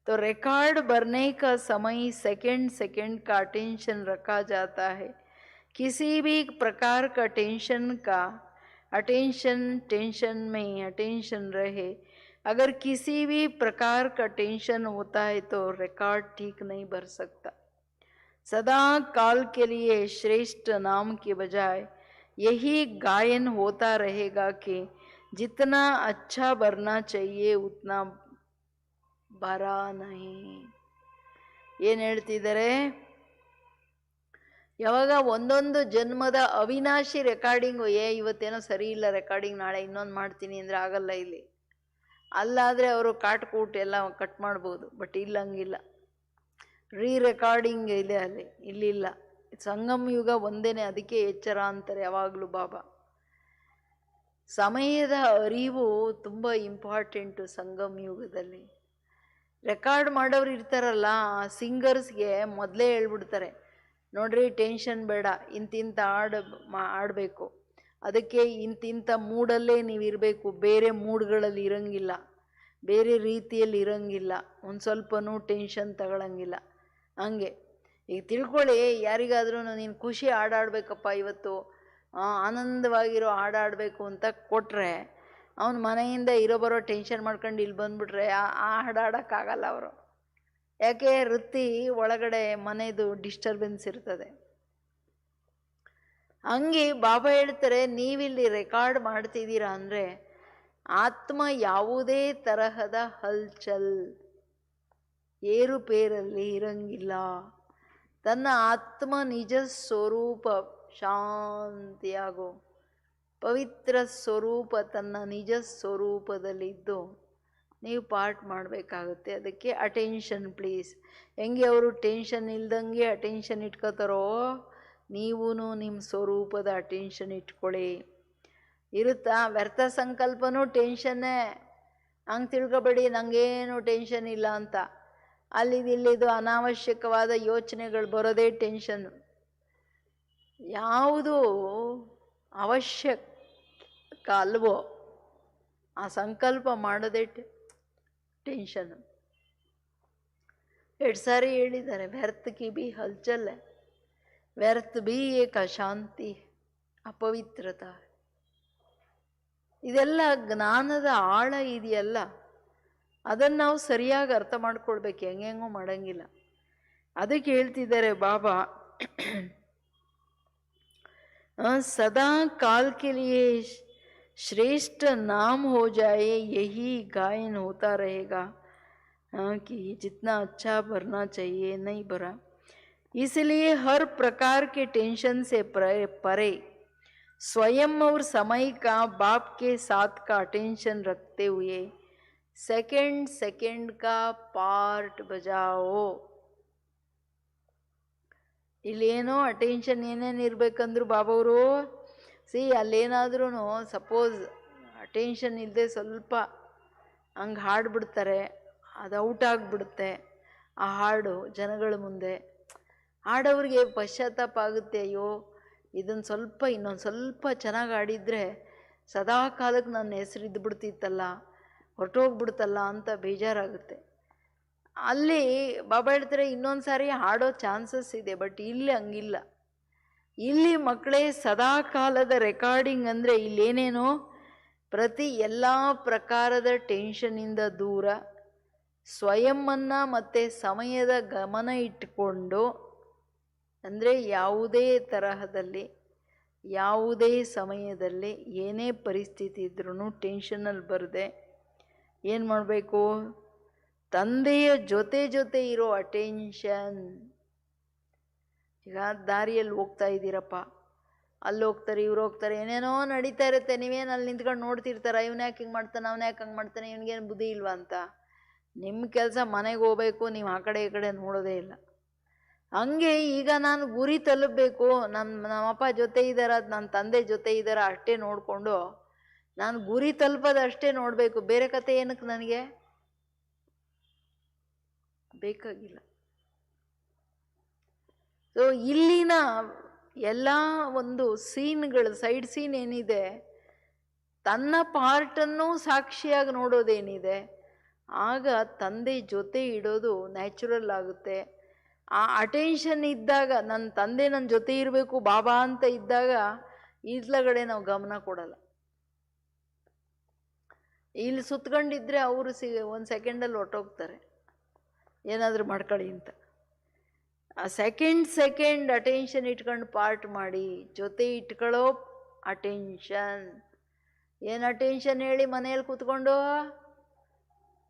तो रिकॉर्ड भरने का समय सेकंड सेकंड का अटेंशन रखा जाता है. किसी भी प्रकार का टेंशन में अटेंशन रहे. अगर किसी भी प्रकार का टेंशन होता है तो रिकॉर्ड ठीक नहीं भर सकता. सदा काल के लिए श्रेष्ठ नाम के बजाय यही गायन होता रहेगा कि जितना अच्छा भरना चाहिए उतना ಬರ ನಹಿ. ಏನು ಹೇಳ್ತಿದ್ದಾರೆ? ಯಾವಾಗ ಒಂದೊಂದು ಜನ್ಮದ ಅವಿನಾಶಿ ರೆಕಾರ್ಡಿಂಗು, ಇವತ್ತೇನೋ ಸರಿ ಇಲ್ಲ ರೆಕಾರ್ಡಿಂಗ್, ನಾಳೆ ಇನ್ನೊಂದು ಮಾಡ್ತೀನಿ ಅಂದರೆ ಆಗಲ್ಲ. ಇಲ್ಲಿ ಅಲ್ಲಾದರೆ ಅವರು ಕಾಟ್ಕೂಟ್ ಎಲ್ಲ ಕಟ್ ಮಾಡ್ಬೋದು, ಬಟ್ ಇಲ್ಲಂಗಿಲ್ಲ, ರೆಕಾರ್ಡಿಂಗ್ ಇದೆ ಅಲ್ಲಿ. ಇಲ್ಲಿಲ್ಲ. ಸಂಗಮ ಯುಗ ಒಂದೇನೆ, ಅದಕ್ಕೆ ಎಚ್ಚರ ಅಂತಾರೆ ಯಾವಾಗಲೂ ಬಾಬಾ. ಸಮಯದ ಅರಿವು ತುಂಬ ಇಂಪಾರ್ಟೆಂಟು ಸಂಗಮ ಯುಗದಲ್ಲಿ. ರೆಕಾರ್ಡ್ ಮಾಡೋರು ಇರ್ತಾರಲ್ಲ, ಸಿಂಗರ್ಸ್ಗೆ ಮೊದಲೇ ಹೇಳ್ಬಿಡ್ತಾರೆ, ನೋಡ್ರಿ ಟೆನ್ಷನ್ ಬೇಡ, ಇಂತಿಂಥ ಆಡಬೇಕು, ಅದಕ್ಕೆ ಇಂತಿಂಥ ಮೂಡಲ್ಲೇ ನೀವು ಇರಬೇಕು, ಬೇರೆ ಮೂಡ್ಗಳಲ್ಲಿ ಇರಂಗಿಲ್ಲ, ಬೇರೆ ರೀತಿಯಲ್ಲಿ ಇರಂಗಿಲ್ಲ, ಒಂದು ಸ್ವಲ್ಪನೂ ಟೆನ್ಷನ್ ತಗೊಳಂಗಿಲ್ಲ. ಹಂಗೆ ಈಗ ತಿಳ್ಕೊಳ್ಳಿ, ಯಾರಿಗಾದ್ರೂ ನೀನು ಖುಷಿ ಹಾಡಾಡ್ಬೇಕಪ್ಪ ಇವತ್ತು, ಆನಂದವಾಗಿರೋ ಹಾಡಾಡಬೇಕು ಅಂತ ಕೊಟ್ಟರೆ, ಅವನ ಮನೆಯಿಂದ ಬರೋ ಟೆನ್ಷನ್ ಮಾಡ್ಕೊಂಡು ಇಲ್ಲಿ ಬಂದ್ಬಿಟ್ರೆ ಹಾಡಾಡೋಕ್ಕಾಗಲ್ಲ ಅವರು. ಯಾಕೆ? ವೃತ್ತಿ ಒಳಗಡೆ ಮನೆದು ಡಿಸ್ಟರ್ಬೆನ್ಸ್ ಇರ್ತದೆ. ಹಂಗೆ ಬಾಬಾ ಹೇಳ್ತಾರೆ, ನೀವಿಲ್ಲಿ ರೆಕಾರ್ಡ್ ಮಾಡ್ತಿದ್ದೀರಾ ಅಂದರೆ ಆತ್ಮ ಯಾವುದೇ ತರಹದ ಹಲ್ಚಲ್ ಏರುಪೇರಲ್ಲಿ ಇರಂಗಿಲ್ಲ. ತನ್ನ ಆತ್ಮ ನಿಜ ಸ್ವರೂಪ ಶಾಂತಿಯಾಗೋ ಪವಿತ್ರ ಸ್ವರೂಪ, ತನ್ನ ನಿಜ ಸ್ವರೂಪದಲ್ಲಿದ್ದು ನೀವು ಪಾಠ ಮಾಡಬೇಕಾಗುತ್ತೆ. ಅದಕ್ಕೆ ಅಟೆನ್ಷನ್ ಪ್ಲೀಸ್. ಹೆಂಗೆ ಅವರು ಟೆನ್ಷನ್ ಇಲ್ದಂಗೆ ಅಟೆನ್ಷನ್ ಇಟ್ಕೋತಾರೋ, ನೀವೂ ನಿಮ್ಮ ಸ್ವರೂಪದ ಅಟೆನ್ಷನ್ ಇಟ್ಕೊಳ್ಳಿ. ಇರುತ್ತಾ? ವ್ಯರ್ಥ ಸಂಕಲ್ಪನೂ ಟೆನ್ಷನ್ನೇ. ಹಂಗೆ ತಿಳ್ಕೊಬೇಡಿ ನನಗೇನು ಟೆನ್ಷನ್ ಇಲ್ಲ ಅಂತ. ಇಲ್ಲಿದು ಅನಾವಶ್ಯಕವಾದ ಯೋಚನೆಗಳು ಬರೋದೇ ಟೆನ್ಷನ್ನು. ಯಾವುದು ಅವಶ್ಯಕ ಅಲ್ವೋ ಆ ಸಂಕಲ್ಪ ಮಾಡೋದೇ ಟೆನ್ಷನ್ನು. 2 ಸಾರಿ ಹೇಳಿದ್ದಾರೆ, ವ್ಯರ್ಥ ಕಿ ಬಿ ಹಲ್ಚಲ್, ವ್ಯರ್ಥ ಬಿ ಏಕ ಅಶಾಂತಿ, ಅಪವಿತ್ರತ. ಇದೆಲ್ಲ ಜ್ಞಾನದ ಆಳ ಇದೆಯಲ್ಲ, ಅದನ್ನು ನಾವು ಸರಿಯಾಗಿ ಅರ್ಥ ಮಾಡ್ಕೊಳ್ಬೇಕು. ಹೆಂಗೆಂಗೋ ಮಾಡೋಂಗಿಲ್ಲ. ಅದಕ್ಕೆ ಹೇಳ್ತಿದ್ದಾರೆ ಬಾಬಾ, सदा काल के लिए श्रेष्ठ नाम हो जाए, यही गायन होता रहेगा कि जितना अच्छा भरना चाहिए नहीं भरा. इसलिए हर प्रकार के टेंशन से परे स्वयं और समय का बाप के साथ का अटेंशन रखते हुए सेकंड सेकंड का पार्ट बजाओ. ಇಲ್ಲೇನೋ ಅಟೆನ್ಷನ್ ಏನೇನು ಇರಬೇಕಂದ್ರು ಬಾಬವರು ಅಲ್ಲೇನಾದ್ರೂ ಸಪೋಸ್ ಅಟೆನ್ಷನ್ ಇಲ್ಲದೆ ಸ್ವಲ್ಪ ಹಂಗೆ ಹಾಡ್ಬಿಡ್ತಾರೆ, ಅದು ಔಟ್ ಆಗಿಬಿಡುತ್ತೆ ಆ ಹಾಡು ಜನಗಳ ಮುಂದೆ. ಹಾಡೋರಿಗೆ ಪಶ್ಚಾತ್ತಾಪ ಆಗುತ್ತೆ, ಅಯ್ಯೋ ಇನ್ನೊಂದು ಸ್ವಲ್ಪ ಚೆನ್ನಾಗಿ ಆಡಿದರೆ ಸದಾ ಕಾಲಕ್ಕೆ ನನ್ನ ಹೆಸರು ಇದ್ದುಬಿಡ್ತಿತ್ತಲ್ಲ, ಹೊರಟೋಗ್ಬಿಡ್ತಲ್ಲ ಅಂತ ಬೇಜಾರಾಗುತ್ತೆ. ಅಲ್ಲಿ ಬಾಬಾ ಹೇಳ್ತಾರೆ ಇನ್ನೊಂದು ಸಾರಿ ಹಾಡೋ ಚಾನ್ಸಸ್ ಇದೆ, ಬಟ್ ಇಲ್ಲಿ ಹಂಗಿಲ್ಲ. ಇಲ್ಲಿ ಮಕ್ಕಳೇ ಸದಾ ಕಾಲದ ರೆಕಾರ್ಡಿಂಗ್ ಅಂದರೆ ಇಲ್ಲೇನೇನೋ ಪ್ರತಿ ಎಲ್ಲ ಪ್ರಕಾರದ ಟೆನ್ಷನಿಂದ ದೂರ ಸ್ವಯಂವನ್ನು ಮತ್ತು ಸಮಯದ ಗಮನ ಇಟ್ಟುಕೊಂಡು, ಅಂದರೆ ಯಾವುದೇ ತರಹದಲ್ಲಿ ಯಾವುದೇ ಸಮಯದಲ್ಲಿ ಏನೇ ಪರಿಸ್ಥಿತಿ ಇದ್ರೂ ಟೆನ್ಷನಲ್ಲಿ ಬರದೆ ಏನು ಮಾಡಬೇಕು? ತಂದೆಯ ಜೊತೆ ಇರೋ ಅಟೆನ್ಷನ್. ಈಗ ದಾರಿಯಲ್ಲಿ ಹೋಗ್ತಾ ಇದ್ದೀರಪ್ಪ, ಅಲ್ಲಿ ಹೋಗ್ತಾರೆ, ಇವ್ರು ಹೋಗ್ತಾರೆ, ಏನೇನೋ ನಡೀತಾ ಇರುತ್ತೆ. ನೀವೇನು ಅಲ್ಲಿ ನಿಂತ್ಕೊಂಡು ನೋಡ್ತಿರ್ತಾರ, ಇವನು ಯಾಕೆ ಹಿಂಗೆ ಮಾಡ್ತಾನೆ, ಅವನು ಯಾಕೆ ಹಂಗೆ ಮಾಡ್ತಾನೆ, ಇವನಿಗೇನು ಬುದ್ಧಿ ಇಲ್ವಾ ಅಂತ. ನಿಮ್ಮ ಕೆಲಸ ಮನೆಗೆ ಹೋಗ್ಬೇಕು, ನೀವು ಆ ಕಡೆ ಈ ಕಡೆ ನೋಡೋದೇ ಇಲ್ಲ. ಹಂಗೆ ಈಗ ನಾನು ಗುರಿ ತಲುಪಬೇಕು, ನಮ್ಮಪ್ಪ ಜೊತೆ ಇದ್ದಾರ, ನನ್ನ ತಂದೆ ಜೊತೆ ಇದ್ದಾರ ಅಷ್ಟೇ ನೋಡಿಕೊಂಡು ನಾನು ಗುರಿ ತಲುಪೋದು ಅಷ್ಟೇ ನೋಡಬೇಕು. ಬೇರೆ ಕತೆ ಏನಕ್ಕೆ ನನಗೆ ಬೇಕಾಗಿಲ್ಲ. ಸೊ ಇಲ್ಲಿನ ಎಲ್ಲ ಒಂದು ಸೀನ್ಗಳು, ಸೈಡ್ ಸೀನ್ ಏನಿದೆ, ತನ್ನ ಪಾರ್ಟನ್ನು ಸಾಕ್ಷಿಯಾಗಿ ನೋಡೋದೇನಿದೆ, ಆಗ ತಂದೆ ಜೊತೆ ಇಡೋದು ನ್ಯಾಚುರಲ್ ಆಗುತ್ತೆ. ಆ ಅಟೆನ್ಷನ್ ಇದ್ದಾಗ, ನನ್ನ ತಂದೆ ನನ್ನ ಜೊತೆ ಇರಬೇಕು ಬಾಬಾ ಅಂತ ಇದ್ದಾಗ ಈತ್ಲಗಡೆ ನಾವು ಗಮನ ಕೊಡಲ್ಲ. ಇಲ್ಲಿ ಸುತ್ಕೊಂಡಿದ್ರೆ ಅವರು ಒಂದು ಸೆಕೆಂಡಲ್ಲಿ ಹೊರಟೋಗ್ತಾರೆ, ಏನಾದರೂ ಮಾಡ್ಕೊಳ್ಳಿ ಅಂತ. ಆ ಸೆಕೆಂಡ್ ಅಟೆನ್ಷನ್ ಇಟ್ಕೊಂಡು ಪಾರ್ಟ್ ಮಾಡಿ, ಜೊತೆ ಇಟ್ಕೊಳ್ಳೋ ಅಟೆನ್ಷನ್. ಏನು ಅಟೆನ್ಷನ್ ಹೇಳಿ, ಮನೆಯಲ್ಲಿ ಕೂತ್ಕೊಂಡು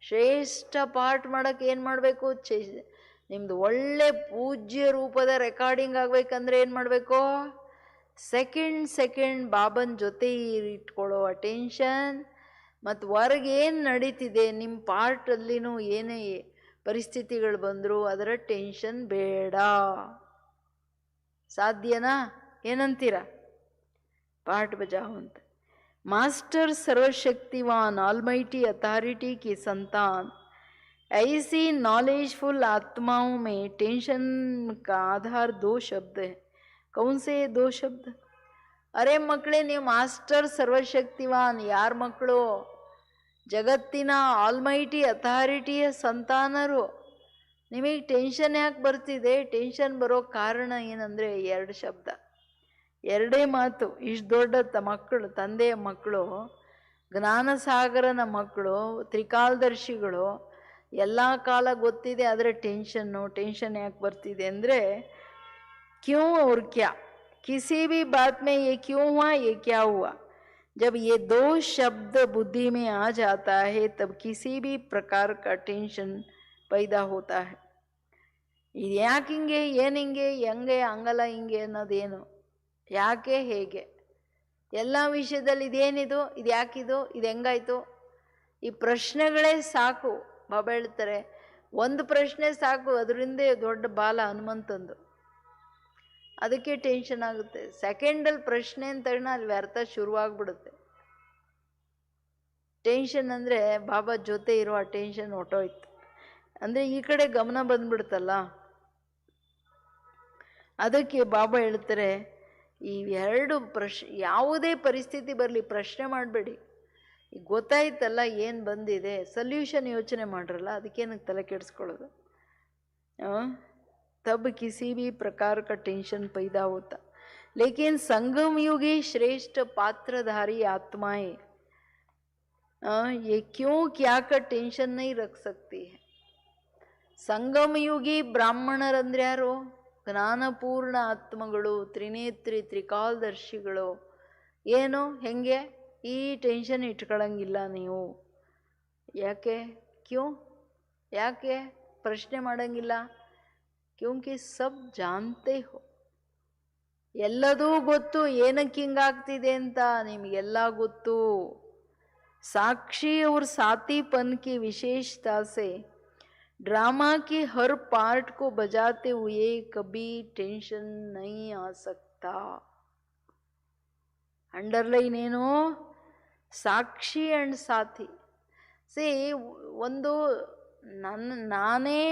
ಶ್ರೇಷ್ಠ ಪಾರ್ಟ್ ಮಾಡೋಕ್ಕೆ ಏನು ಮಾಡಬೇಕು? ನಿಮ್ಮದು ಒಳ್ಳೆ ಪೂಜ್ಯ ರೂಪದ ರೆಕಾರ್ಡಿಂಗ್ ಆಗಬೇಕಂದ್ರೆ ಏನು ಮಾಡಬೇಕು? ಸೆಕೆಂಡ್ ಬಾಬನ್ ಜೊತೆ ಇಟ್ಕೊಳ್ಳೋ ಅಟೆನ್ಷನ್. ಮತ್ತು ಹೊರಗೆ ಏನು ನಡೀತಿದೆ ನಿಮ್ಮ ಪಾರ್ಟಲ್ಲಿನೂ ಏನೇ ಪರಿಸ್ಥಿತಿಗಳು ಬಂದರೂ ಅದರ ಟೆನ್ಷನ್ ಬೇಡ. ಸಾಧ್ಯನಾ? ಏನಂತೀರ? ಪಾರ್ಟ್ ಬಜಾವ್ ಅಂತ. मास्टर सर्वशक्तिवान ऑलमाइटी अथॉरिटी की संतान ऐसी नॉलेजफुल आत्माओं में टेंशन का आधार 2 शब्द है. कौन से 2 शब्द? अरे मಕ್ಕಳೇ, ನೀವು ಮಾಸ್ಟರ್ ಸರ್ವಶಕ್ತಿವಾನ್ ಯಾರ ಮಕ್ಕಳು? ಜಗತ್ತಿನ ಆಲ್ಮೈಟಿ ಅಥಾರಿಟಿಯ ಸಂತಾನರು. ನಿಮಗೆ ಟೆನ್ಷನ್ ಯಾಕೆ ಬರ್ತಿದೆ? ಟೆನ್ಷನ್ ಬರೋ ಕಾರಣ ಏನಂದರೆ 2 ಶಬ್ದ, 2 ಮಾತು. ಇಷ್ಟು ದೊಡ್ಡ ಮಕ್ಕಳು, ತಂದೆಯ ಮಕ್ಕಳು, ಜ್ಞಾನಸಾಗರನ ಮಕ್ಕಳು, ತ್ರಿಕಾಲದರ್ಶಿಗಳು, ಎಲ್ಲ ಕಾಲ ಗೊತ್ತಿದೆ. ಆದರೆ ಟೆನ್ಷನ್ ಯಾಕೆ ಬರ್ತಿದೆ ಅಂದರೆ ಕ್ಯೂ और क्या, किसी भी बात में ये क्यों हुआ, ये क्या हुआ. जब ये 2 शब्द बुद्धि में आ जाता है तब किसी भी प्रकार का टेंशन पैदा होता है. ಇದು ಯಾಕೆ ಹಿಂಗೆ, ಏನು ಹಿಂಗೆ, ಹೆಂಗೆ, ಹಂಗಲ್ಲ ಹಿಂಗೆ ಅನ್ನೋದೇನು, ಯಾಕೆ, ಹೇಗೆ, ಎಲ್ಲ ವಿಷಯದಲ್ಲಿ ಇದೇನಿದು, ಇದು ಯಾಕಿದು, ಇದು ಹೆಂಗಾಯ್ತು, ಈ ಪ್ರಶ್ನೆಗಳೇ ಸಾಕು. ಬಾಬಾ ಹೇಳ್ತಾರೆ, ಒಂದು ಪ್ರಶ್ನೆ ಸಾಕು, ಅದರಿಂದ ದೊಡ್ಡ ಬಾಲ ಹನುಮಂತಂದು. ಅದಕ್ಕೆ ಟೆನ್ಷನ್ ಆಗುತ್ತೆ. ಸೆಕೆಂಡಲ್ಲಿ ಪ್ರಶ್ನೆ ಅಂತ ಅಲ್ಲಿ ವ್ಯರ್ಥ ಶುರುವಾಗ್ಬಿಡುತ್ತೆ. ಟೆನ್ಷನ್ ಅಂದರೆ ಬಾಬಾ ಜೊತೆ ಇರೋ ಆ ಟೆನ್ಷನ್ ಹೊಟ್ಟೋಯ್ತು ಅಂದರೆ ಈ ಕಡೆ ಗಮನ ಬಂದ್ಬಿಡುತ್ತಲ್ಲ. ಅದಕ್ಕೆ ಬಾಬಾ ಹೇಳ್ತಾರೆ, ಈ 2 ಯಾವುದೇ ಪರಿಸ್ಥಿತಿ ಬರಲಿ ಪ್ರಶ್ನೆ ಮಾಡಬೇಡಿ. ಈಗ ಗೊತ್ತಾಯ್ತಲ್ಲ ಏನು ಬಂದಿದೆ, ಸೊಲ್ಯೂಷನ್ ಯೋಚನೆ ಮಾಡ್ರಲ್ಲ, ಅದಕ್ಕೇನಕ್ಕೆ ತಲೆ ಕೆಡಿಸ್ಕೊಳ್ಳೋದು. तब किसी भी प्रकार का टेंशन पैदा होता. लेकिन संगम युगी श्रेष्ठ पात्रधारी आत्माएं ये क्यों क्या का टेंशन नहीं रख सकती है. ಸಂಗಮ ಯುಗಿ ಬ್ರಾಹ್ಮಣರಂದ್ರೆ ಯಾರು? ಜ್ಞಾನಪೂರ್ಣ ಆತ್ಮಗಳು, ತ್ರಿನೇತ್ರಿ, ತ್ರಿಕಾಲದರ್ಶಿಗಳು. ಏನು, ಹೆಂಗೆ? ಈ ಟೆನ್ಷನ್ ಇಟ್ಕೊಳ್ಳಂಗಿಲ್ಲ ನೀವು. ಯಾಕೆ? ಕ್ಯೂ, ಯಾಕೆ ಪ್ರಶ್ನೆ ಮಾಡಂಗಿಲ್ಲ? ಕ್ಯೂಂಕಿ ಸಬ್ ಜಾನ್ತೆ ಹೋ, ಎಲ್ಲದೂ ಗೊತ್ತು. ಏನಕ್ಕೆ ಹಿಂಗಾಗ್ತಿದೆ ಅಂತ ನಿಮಗೆಲ್ಲ ಗೊತ್ತು. साक्षी और साथीपन की विशेषता से ड्रामा के हर पार्ट को बजाते हुए कभी टेंशन नहीं आ सकता. अंडरलाइन ಏನು? ಸಾಕ್ಷಿ ಅಂಡ್ ಸಾಥಿ. ಒಂದು ನಾನೇ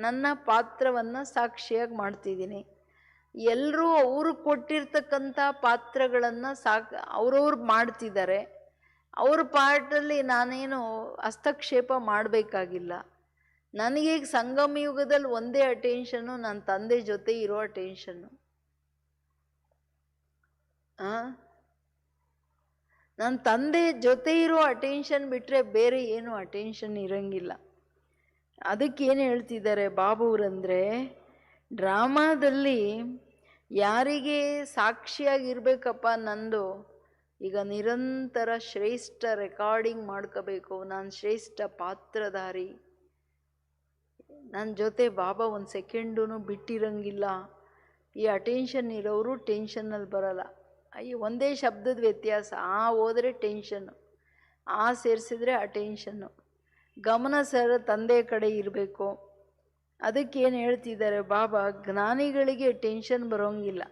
ನನ್ನ ಪಾತ್ರವನ್ನು ಸಾಕ್ಷಿಯಾಗಿ ಮಾಡ್ತಿದ್ದೀನಿ. ಎಲ್ಲರೂ ಅವರು ಕೊಟ್ಟಿರ್ತಕ್ಕಂಥ ಪಾತ್ರಗಳನ್ನು ಅವ್ರವ್ರು ಮಾಡ್ತಿದ್ದಾರೆ. ಅವ್ರ ಪಾರ್ಟಲ್ಲಿ ನಾನೇನು ಹಸ್ತಕ್ಷೇಪ ಮಾಡಬೇಕಾಗಿಲ್ಲ. ನನಗೀಗ ಸಂಗಮ ಯುಗದಲ್ಲಿ ಒಂದೇ ಅಟೆನ್ಷನ್ನು, ನನ್ನ ತಂದೆ ಜೊತೆ ಇರೋ ಅಟೆನ್ಷನ್ನು. ನನ್ನ ತಂದೆ ಜೊತೆ ಇರೋ ಅಟೆನ್ಷನ್ ಬಿಟ್ಟರೆ ಬೇರೆ ಏನು ಅಟೆನ್ಷನ್ ಇರಂಗಿಲ್ಲ. ಅದಕ್ಕೇನು ಹೇಳ್ತಿದ್ದಾರೆ ಬಾಬುವ್ರಂದರೆ, ಡ್ರಾಮಾದಲ್ಲಿ ಯಾರಿಗೆ ಸಾಕ್ಷಿಯಾಗಿರ್ಬೇಕಪ್ಪ, ನಂದು ಈಗ ನಿರಂತರ ಶ್ರೇಷ್ಠ ರೆಕಾರ್ಡಿಂಗ್ ಮಾಡ್ಕೋಬೇಕು, ನಾನು ಶ್ರೇಷ್ಠ ಪಾತ್ರಧಾರಿ, ನನ್ನ ಜೊತೆ ಬಾಬಾ ಒಂದು ಸೆಕೆಂಡೂ ಬಿಟ್ಟಿರಂಗಿಲ್ಲ. ಈ ಅಟೆನ್ಷನ್ ಇರೋರು ಟೆನ್ಷನ್ನಲ್ಲಿ ಬರಲ್ಲ. ಅಯ್ಯೋ ಒಂದೇ ಶಬ್ದದ ವ್ಯತ್ಯಾಸ. ಆ ಹೋದರೆ ಟೆನ್ಷನ್ನು, ಆ ಸೇರಿಸಿದ್ರೆ ಅಟೆನ್ಷನ್ನು. ಗಮನ ಸರ್ ತಂದೆ ಕಡೆ ಇರಬೇಕು. ಅದಕ್ಕೇನು ಹೇಳ್ತಿದ್ದಾರೆ ಬಾಬಾ, ಜ್ಞಾನಿಗಳಿಗೆ ಟೆನ್ಷನ್ ಬರೋಂಗಿಲ್ಲ.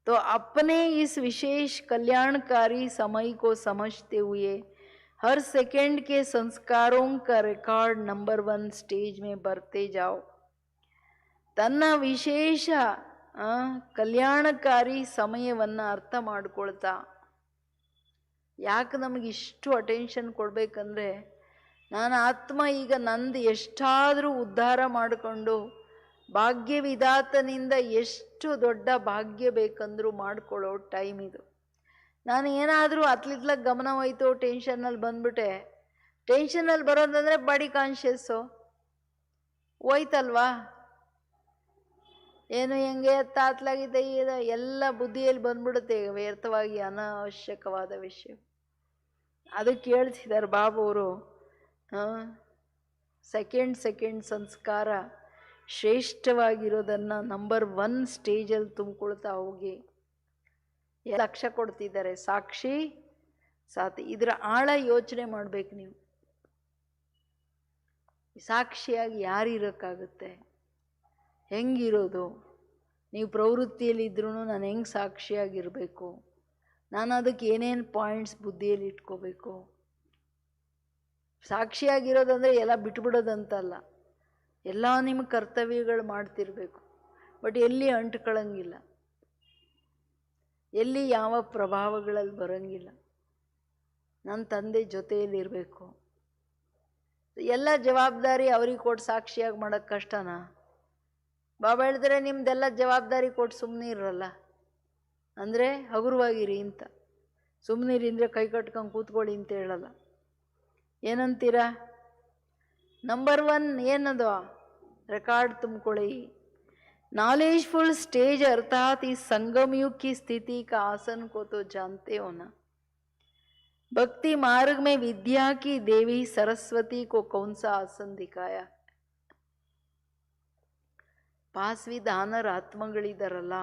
तो अपने इस विशेष कल्याणकारी समय को समझते हुए हर सेकंड के संस्कारों का रिकॉर्ड नंबर 1 स्टेज में भरते जाओ. ತನ್ನ ವಿಶೇಷ ಕಲ್ಯಾಣಕಾರಿ ಸಮಯವನ್ನು ಅರ್ಥ ಮಾಡ್ಕೊಳ್ತಾ. ಯಾಕೆ ನಮಗಿಷ್ಟು ಅಟೆನ್ಷನ್ ಕೊಡಬೇಕಂದ್ರೆ, ನಾನು ಆತ್ಮ ಈಗ ನಂದು ಎಷ್ಟಾದರೂ ಉದ್ಧಾರ ಮಾಡಿಕೊಂಡು ಭಾಗ್ಯವಿದಾತನಿಂದ ಎಷ್ಟು ದೊಡ್ಡ ಭಾಗ್ಯ ಬೇಕಂದ್ರೂ ಮಾಡ್ಕೊಳ್ಳೋ ಟೈಮ್ ಇದು. ನಾನು ಏನಾದರೂ ಅತ್ಲಿತ್ಲಾಗ ಗಮನ ಹೋಯ್ತು, ಟೆನ್ಷನ್ನಲ್ಲಿ ಬಂದ್ಬಿಟ್ಟೆ. ಟೆನ್ಷನ್ನಲ್ಲಿ ಬರೋದಂದರೆ ಬಾಡಿ ಕಾನ್ಷಿಯಸ್ಸು ಹೋಯ್ತಲ್ವಾ. ಏನು ಹೆಂಗೆ ತಾತ್ಲಾಗಿದೆ ಎಲ್ಲ ಬುದ್ಧಿಯಲ್ಲಿ ಬಂದ್ಬಿಡುತ್ತೆ ವ್ಯರ್ಥವಾಗಿ ಅನಾವಶ್ಯಕವಾದ ವಿಷಯ. ಅದಕ್ಕೆ ಹೇಳ್ತಿದ್ದಾರೆ ಬಾಬವರು, ಸೆಕೆಂಡ್ ಸಂಸ್ಕಾರ ಶ್ರೇಷ್ಠವಾಗಿರೋದನ್ನು ನಂಬರ್ 1 ಸ್ಟೇಜಲ್ಲಿ ತುಂಬಿಕೊಳ್ತಾ ಹೋಗಿ. ಲಕ್ಷ್ಯ ಕೊಡ್ತಿದ್ದಾರೆ ಸಾಕ್ಷಿ ಸಾಥಿ. ಇದರ ಆಳ ಯೋಚನೆ ಮಾಡಬೇಕು ನೀವು. ಸಾಕ್ಷಿಯಾಗಿ ಯಾರಿರೋಕ್ಕಾಗುತ್ತೆ? ಹೆಂಗಿರೋದು? ನೀವು ಪ್ರವೃತ್ತಿಯಲ್ಲಿದ್ರೂ ನಾನು ಹೆಂಗೆ ಸಾಕ್ಷಿಯಾಗಿರಬೇಕು? ನಾನು ಅದಕ್ಕೆ ಏನೇನು ಪಾಯಿಂಟ್ಸ್ ಬುದ್ಧಿಯಲ್ಲಿ ಇಟ್ಕೋಬೇಕು? ಸಾಕ್ಷಿಯಾಗಿರೋದಂದರೆ ಎಲ್ಲ ಬಿಟ್ಬಿಡೋದಂತಲ್ಲ. ಎಲ್ಲ ನಿಮ್ಮ ಕರ್ತವ್ಯಗಳು ಮಾಡ್ತಿರ್ಬೇಕು. ಬಟ್ ಎಲ್ಲಿ ಅಂಟ್ಕೊಳ್ಳಂಗಿಲ್ಲ, ಎಲ್ಲಿ ಯಾವ ಪ್ರಭಾವಗಳಲ್ಲಿ ಬರೋಂಗಿಲ್ಲ. ನನ್ನ ತಂದೆ ಜೊತೆಯಲ್ಲಿರಬೇಕು. ಎಲ್ಲ ಜವಾಬ್ದಾರಿ ಅವ್ರಿಗೆ ಕೊಟ್ಟು ಸಾಕ್ಷಿಯಾಗಿ ಮಾಡೋಕ್ಕೆ ಕಷ್ಟನಾ? ಬಾಬಾ ಹೇಳಿದ್ರೆ ನಿಮ್ದೆಲ್ಲ ಜವಾಬ್ದಾರಿ ಕೊಟ್ಟು ಸುಮ್ಮನೆ ಇರಲ್ಲ ಅಂದರೆ ಹಗುರವಾಗಿರಿ ಅಂತ. ಸುಮ್ಮನಿರಿ ಅಂದರೆ ಕೈ ಕಟ್ಕೊಂಡು ಕೂತ್ಕೊಳ್ಳಿ ಅಂತ ಹೇಳಲ್ಲ. ಏನಂತೀರಾ? ನಂಬರ್ 1 ಏನದು? रिकॉर्ड ತುಂಬಿಕೊಳ್ಳಿ. नॉलेजफुल स्टेज अर्थात इस संगम युग की स्थिति का आसन को तो जानते हो ना. भक्ति मार्ग में विद्या की देवी सरस्वती को कौन सा आसन दिखाया? ಪಾಸ್ವಿಧಾನರ ಆತ್ಮಗಳಿದಾರಲ್ಲ,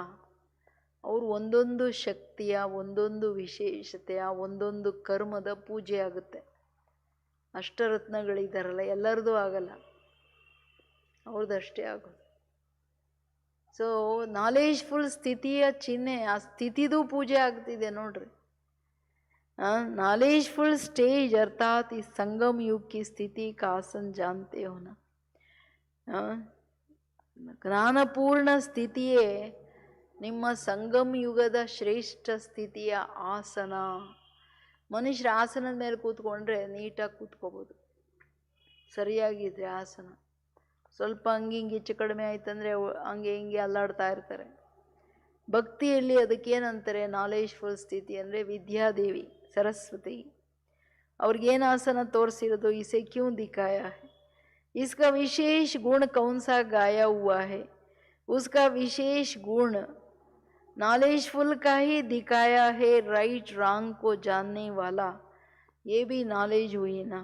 ಅವರು ಒಂದೊಂದು ಶಕ್ತಿಯ, ಒಂದೊಂದು ವಿಶೇಷತೆಯ, ಒಂದೊಂದು ಕರ್ಮದ ಪೂಜೆ ಆಗುತ್ತೆ. ಅಷ್ಟರತ್ನಗಳಿದಾರಲ್ಲ, ಎಲ್ಲರದು ಆಗಲ್ಲ, ಅವ್ರದ್ದಷ್ಟೇ ಆಗೋದು. ಸೊ ನಾಲೆಜ್ಫುಲ್ ಸ್ಥಿತಿಯ ಚಿಹ್ನೆ, ಆ ಸ್ಥಿತಿದು ಪೂಜೆ ಆಗ್ತಿದೆ ನೋಡ್ರಿ. ನಾಲೆಜ್ಫುಲ್ ಸ್ಟೇಜ್ ಅರ್ಥಾತ್ ಈ ಸಂಗಮ್ ಯುಗ್ ಕಿ ಸ್ಥಿತಿ ಕಾ ಆಸನ್ ಜಾನ್ತೆ ಹೋ ನಾ. ಜ್ಞಾನಪೂರ್ಣ ಸ್ಥಿತಿಯೇ ನಿಮ್ಮ ಸಂಗಮ್ ಯುಗದ ಶ್ರೇಷ್ಠ ಸ್ಥಿತಿಯ ಆಸನ. ಮನುಷ್ಯರ ಆಸನದ ಮೇಲೆ ಕೂತ್ಕೊಂಡ್ರೆ ನೀಟಾಗಿ ಕೂತ್ಕೋಬೋದು, ಸರಿಯಾಗಿದ್ರೆ ಆಸನ. ಸ್ವಲ್ಪ ಹಂಗೆ ಹಿಂಗೆ ಹೆಚ್ಚು ಕಡಿಮೆ ಆಯ್ತಂದರೆ ಹಂಗೆ ಹಿಂಗೆ ಅಲ್ಲಾಡ್ತಾ ಇರ್ತಾರೆ. ಭಕ್ತಿಯಲ್ಲಿ ಅದಕ್ಕೇನಂತಾರೆ? ನಾಲೆಜ್ಫುಲ್ ಸ್ಥಿತಿ ಅಂದರೆ ವಿದ್ಯಾದೇವಿ सरस्वती. ಅವ್ರಿಗೇನು ಆಸನ ತೋರಿಸಿರೋದು? इसे क्यों दिखाया है? इसका विशेष गुण कौन सा गाया हुआ है? उसका विशेष गुण नॉलेजफुल का ही दिखाया है. राइट रॉन्ग को जानने वाला, ये भी नॉलेज हुई ना.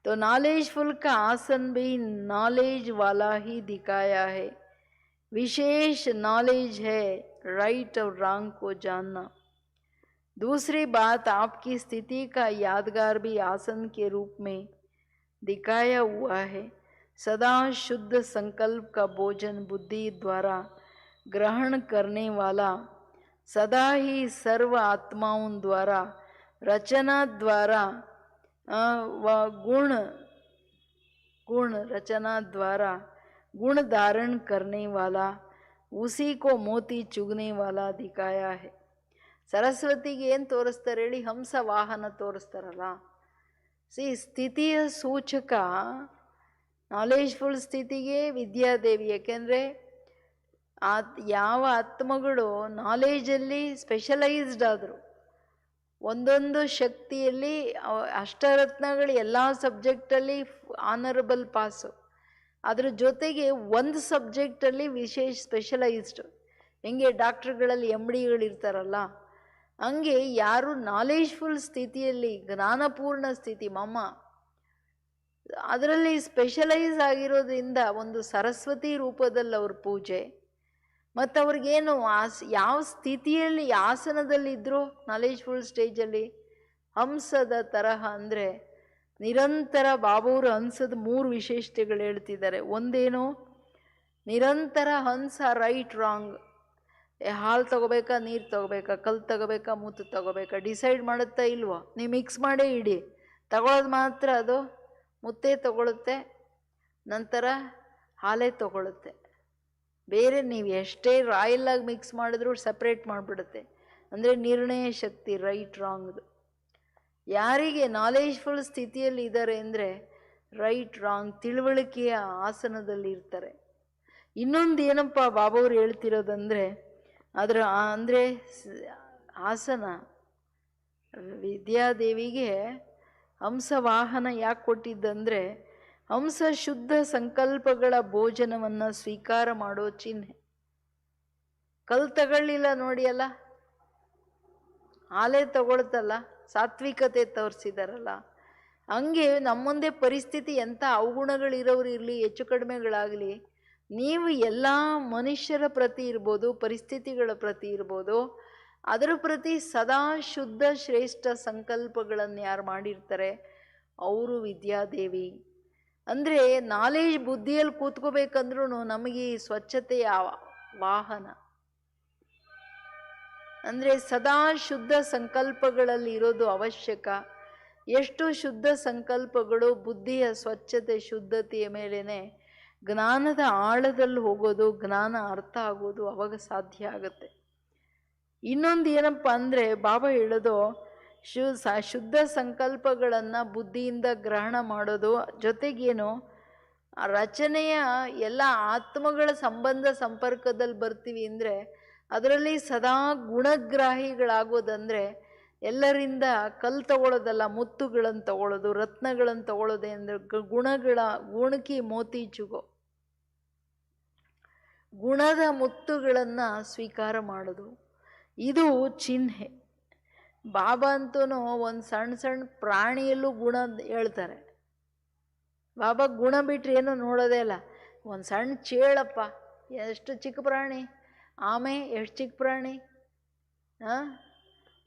तो नॉलेजफुल का आसन भी नॉलेज वाला ही दिखाया है. विशेष नॉलेज है राइट और रॉन्ग को जानना. दूसरी बात, आपकी स्थिति का यादगार भी आसन के रूप में दिखाया हुआ है. सदा शुद्ध संकल्प का भोजन बुद्धि द्वारा ग्रहण करने वाला, सदा ही सर्व आत्माओं द्वारा रचना द्वारा व गुण रचना द्वारा गुण धारण करने वाला, उसी को मोती चुगने वाला दिखाया है. ಸರಸ್ವತಿಗೆ ಏನು ತೋರಿಸ್ತಾರೆ ಹೇಳಿ? ಹಂಸ ವಾಹನ ತೋರಿಸ್ತಾರಲ್ಲ. ಸ್ಥಿತಿಯ ಸೂಚಕ ನಾಲೆಜ್ಫುಲ್ ಸ್ಥಿತಿಗೆ ವಿದ್ಯಾದೇವಿ. ಯಾಕೆಂದರೆ ಯಾವ ಆತ್ಮಗಳು ನಾಲೆಜಲ್ಲಿ ಸ್ಪೆಷಲೈಸ್ಡ್ ಆದರು, ಒಂದೊಂದು ಶಕ್ತಿಯಲ್ಲಿ ಅಷ್ಟರತ್ನಗಳು ಎಲ್ಲ ಸಬ್ಜೆಕ್ಟಲ್ಲಿ ಆನರಬಲ್ ಪಾಸು, ಅದ್ರ ಜೊತೆಗೆ ಒಂದು ಸಬ್ಜೆಕ್ಟಲ್ಲಿ ವಿಶೇಷ ಸ್ಪೆಷಲೈಸ್ಡ್. ಹೆಂಗೆ ಡಾಕ್ಟ್ರುಗಳಲ್ಲಿ MDಗಳಿರ್ತಾರಲ್ಲ, ಹಂಗೆ ಯಾರು ನಾಲೆಜ್ಫುಲ್ ಸ್ಥಿತಿಯಲ್ಲಿ ಜ್ಞಾನಪೂರ್ಣ ಸ್ಥಿತಿ, ಮಮ್ಮ ಅದರಲ್ಲಿ ಸ್ಪೆಷಲೈಸ್ ಆಗಿರೋದ್ರಿಂದ ಒಂದು ಸರಸ್ವತಿ ರೂಪದಲ್ಲಿ ಅವ್ರ ಪೂಜೆ. ಮತ್ತು ಅವ್ರಿಗೇನು ಯಾವ ಸ್ಥಿತಿಯಲ್ಲಿ ಆಸನದಲ್ಲಿದ್ದರೂ ನಾಲೆಜ್ಫುಲ್ ಸ್ಟೇಜಲ್ಲಿ ಹಂಸದ ತರಹ ಅಂದರೆ ನಿರಂತರ ಬಾಬಾವರು ಹಂಸದ 3 ವಿಶೇಷತೆಗಳು ಹೇಳ್ತಿದ್ದಾರೆ. ಒಂದೇನು, ನಿರಂತರ ಹಂಸ ರೈಟ್ ರಾಂಗ್, ಹಾಲು ತಗೋಬೇಕಾ ನೀರು ತಗೋಬೇಕಾ ಕಲ್ಲು ತಗೋಬೇಕಾ ಮೂತು ತಗೋಬೇಕಾ ಡಿಸೈಡ್ ಮಾಡುತ್ತಾ ಇಲ್ವೋ, ನೀವು ಮಿಕ್ಸ್ ಮಾಡೇ ಇಡಿ, ತಗೊಳ್ಳೋದು ಮಾತ್ರ ಅದು ಮುತ್ತೇ ತಗೊಳುತ್ತೆ, ನಂತರ ಹಾಲೇ ತಗೊಳುತ್ತೆ. ಬೇರೆ ನೀವು ಎಷ್ಟೇ ರಾಯಲ್ಲಾಗಿ ಮಿಕ್ಸ್ ಮಾಡಿದ್ರೂ ಸಪ್ರೇಟ್ ಮಾಡಿಬಿಡುತ್ತೆ. ಅಂದರೆ ನಿರ್ಣಯ ಶಕ್ತಿ ರೈಟ್ ರಾಂಗ್ದು. ಯಾರಿಗೆ ನಾಲೆಜ್ಫುಲ್ ಸ್ಥಿತಿಯಲ್ಲಿ ಇದ್ದಾರೆ ಅಂದರೆ ರೈಟ್ ರಾಂಗ್ ತಿಳುವಳಿಕೆಯ ಆಸನದಲ್ಲಿ ಇರ್ತಾರೆ. ಇನ್ನೊಂದು ಏನಪ್ಪ ಬಾಬಾವ್ರು ಹೇಳ್ತಿರೋದಂದರೆ ಅದರ ಅಂದರೆ ಆಸನ ವಿದ್ಯಾದೇವಿಗೆ ಹಂಸ ವಾಹನ ಯಾಕೆ ಕೊಟ್ಟಿದ್ದಂದರೆ ಹಂಸ ಶುದ್ಧ ಸಂಕಲ್ಪಗಳ ಭೋಜನವನ್ನು ಸ್ವೀಕಾರ ಮಾಡೋ ಚಿಹ್ನೆ. ಕಲ್ಲು ತಗೊಳ್ಳಿಲ್ಲ ನೋಡಿ ಅಲ್ಲ, ಹಾಲೇ ತಗೊಳ್ತಲ್ಲ, ಸಾತ್ವಿಕತೆ ತೋರಿಸಿದಾರಲ್ಲ. ಹಂಗೆ ನಮ್ಮ ಮುಂದೆ ಪರಿಸ್ಥಿತಿ ಎಂಥ ಅವಗುಣಗಳಿರೋರು ಇರಲಿ, ಹೆಚ್ಚು ಕಡಿಮೆಗಳಾಗಲಿ, ನೀವು ಎಲ್ಲ ಮನುಷ್ಯರ ಪ್ರತಿ ಇರ್ಬೋದು, ಪರಿಸ್ಥಿತಿಗಳ ಪ್ರತಿ ಇರ್ಬೋದು, ಅದರ ಪ್ರತಿ ಸದಾ ಶುದ್ಧ ಶ್ರೇಷ್ಠ ಸಂಕಲ್ಪಗಳನ್ನು ಯಾರು ಮಾಡಿರ್ತಾರೆ ಅವರು ವಿದ್ಯಾದೇವಿ. ಅಂದರೆ ನಾಲೆಜ್ ಬುದ್ಧಿಯಲ್ಲಿ ಕೂತ್ಕೋಬೇಕಂದ್ರೂ ನಮಗೆ ಈ ಸ್ವಚ್ಛತೆಯ ವಾಹನ ಅಂದರೆ ಸದಾ ಶುದ್ಧ ಸಂಕಲ್ಪಗಳಲ್ಲಿ ಇರೋದು ಅವಶ್ಯಕ. ಎಷ್ಟು ಶುದ್ಧ ಸಂಕಲ್ಪಗಳು ಬುದ್ಧಿಯ ಸ್ವಚ್ಛತೆ ಶುದ್ಧತೆಯ ಮೇಲೇ ಜ್ಞಾನದ ಆಳದಲ್ಲಿ ಹೋಗೋದು, ಜ್ಞಾನ ಅರ್ಥ ಆಗೋದು ಅವಾಗ ಸಾಧ್ಯ ಆಗುತ್ತೆ. ಇನ್ನೊಂದು ಏನಪ್ಪ ಅಂದರೆ ಬಾಬಾ ಹೇಳೋದು ಶುದ್ಧ ಸಂಕಲ್ಪಗಳನ್ನು ಬುದ್ಧಿಯಿಂದ ಗ್ರಹಣ ಮಾಡೋದು, ಜೊತೆಗೇನು ರಚನೆಯ ಎಲ್ಲ ಆತ್ಮಗಳ ಸಂಬಂಧ ಸಂಪರ್ಕದಲ್ಲಿ ಬರ್ತೀವಿ ಅಂದರೆ ಅದರಲ್ಲಿ ಸದಾ ಗುಣಗ್ರಾಹಿಗಳಾಗೋದಂದರೆ ಎಲ್ಲರಿಂದ ಕಲ್ಲು ತಗೊಳ್ಳೋದಲ್ಲ, ಮುತ್ತುಗಳನ್ನು ತಗೊಳ್ಳೋದು, ರತ್ನಗಳನ್ನು ತಗೊಳ್ಳೋದೆ ಅಂದರೆ ಗುಣಕಿ ಮೋತಿ ಚುಗೋ, ಗುಣದ ಮುತ್ತುಗಳನ್ನು ಸ್ವೀಕಾರ ಮಾಡೋದು, ಇದು ಚಿಹ್ನೆ. ಬಾಬಾ ಅಂತೂ ಒಂದು ಸಣ್ಣ ಸಣ್ಣ ಪ್ರಾಣಿಯಲ್ಲೂ ಗುಣ ಹೇಳ್ತಾರೆ. ಬಾಬಾ ಗುಣ ಬಿಟ್ಟರೆ ಏನೂ ನೋಡೋದೇ ಇಲ್ಲ. ಒಂದು ಸಣ್ಣ ಚೇಳಪ್ಪ, ಎಷ್ಟು ಚಿಕ್ಕ ಪ್ರಾಣಿ, ಆಮೆ ಎಷ್ಟು ಚಿಕ್ಕ ಪ್ರಾಣಿ,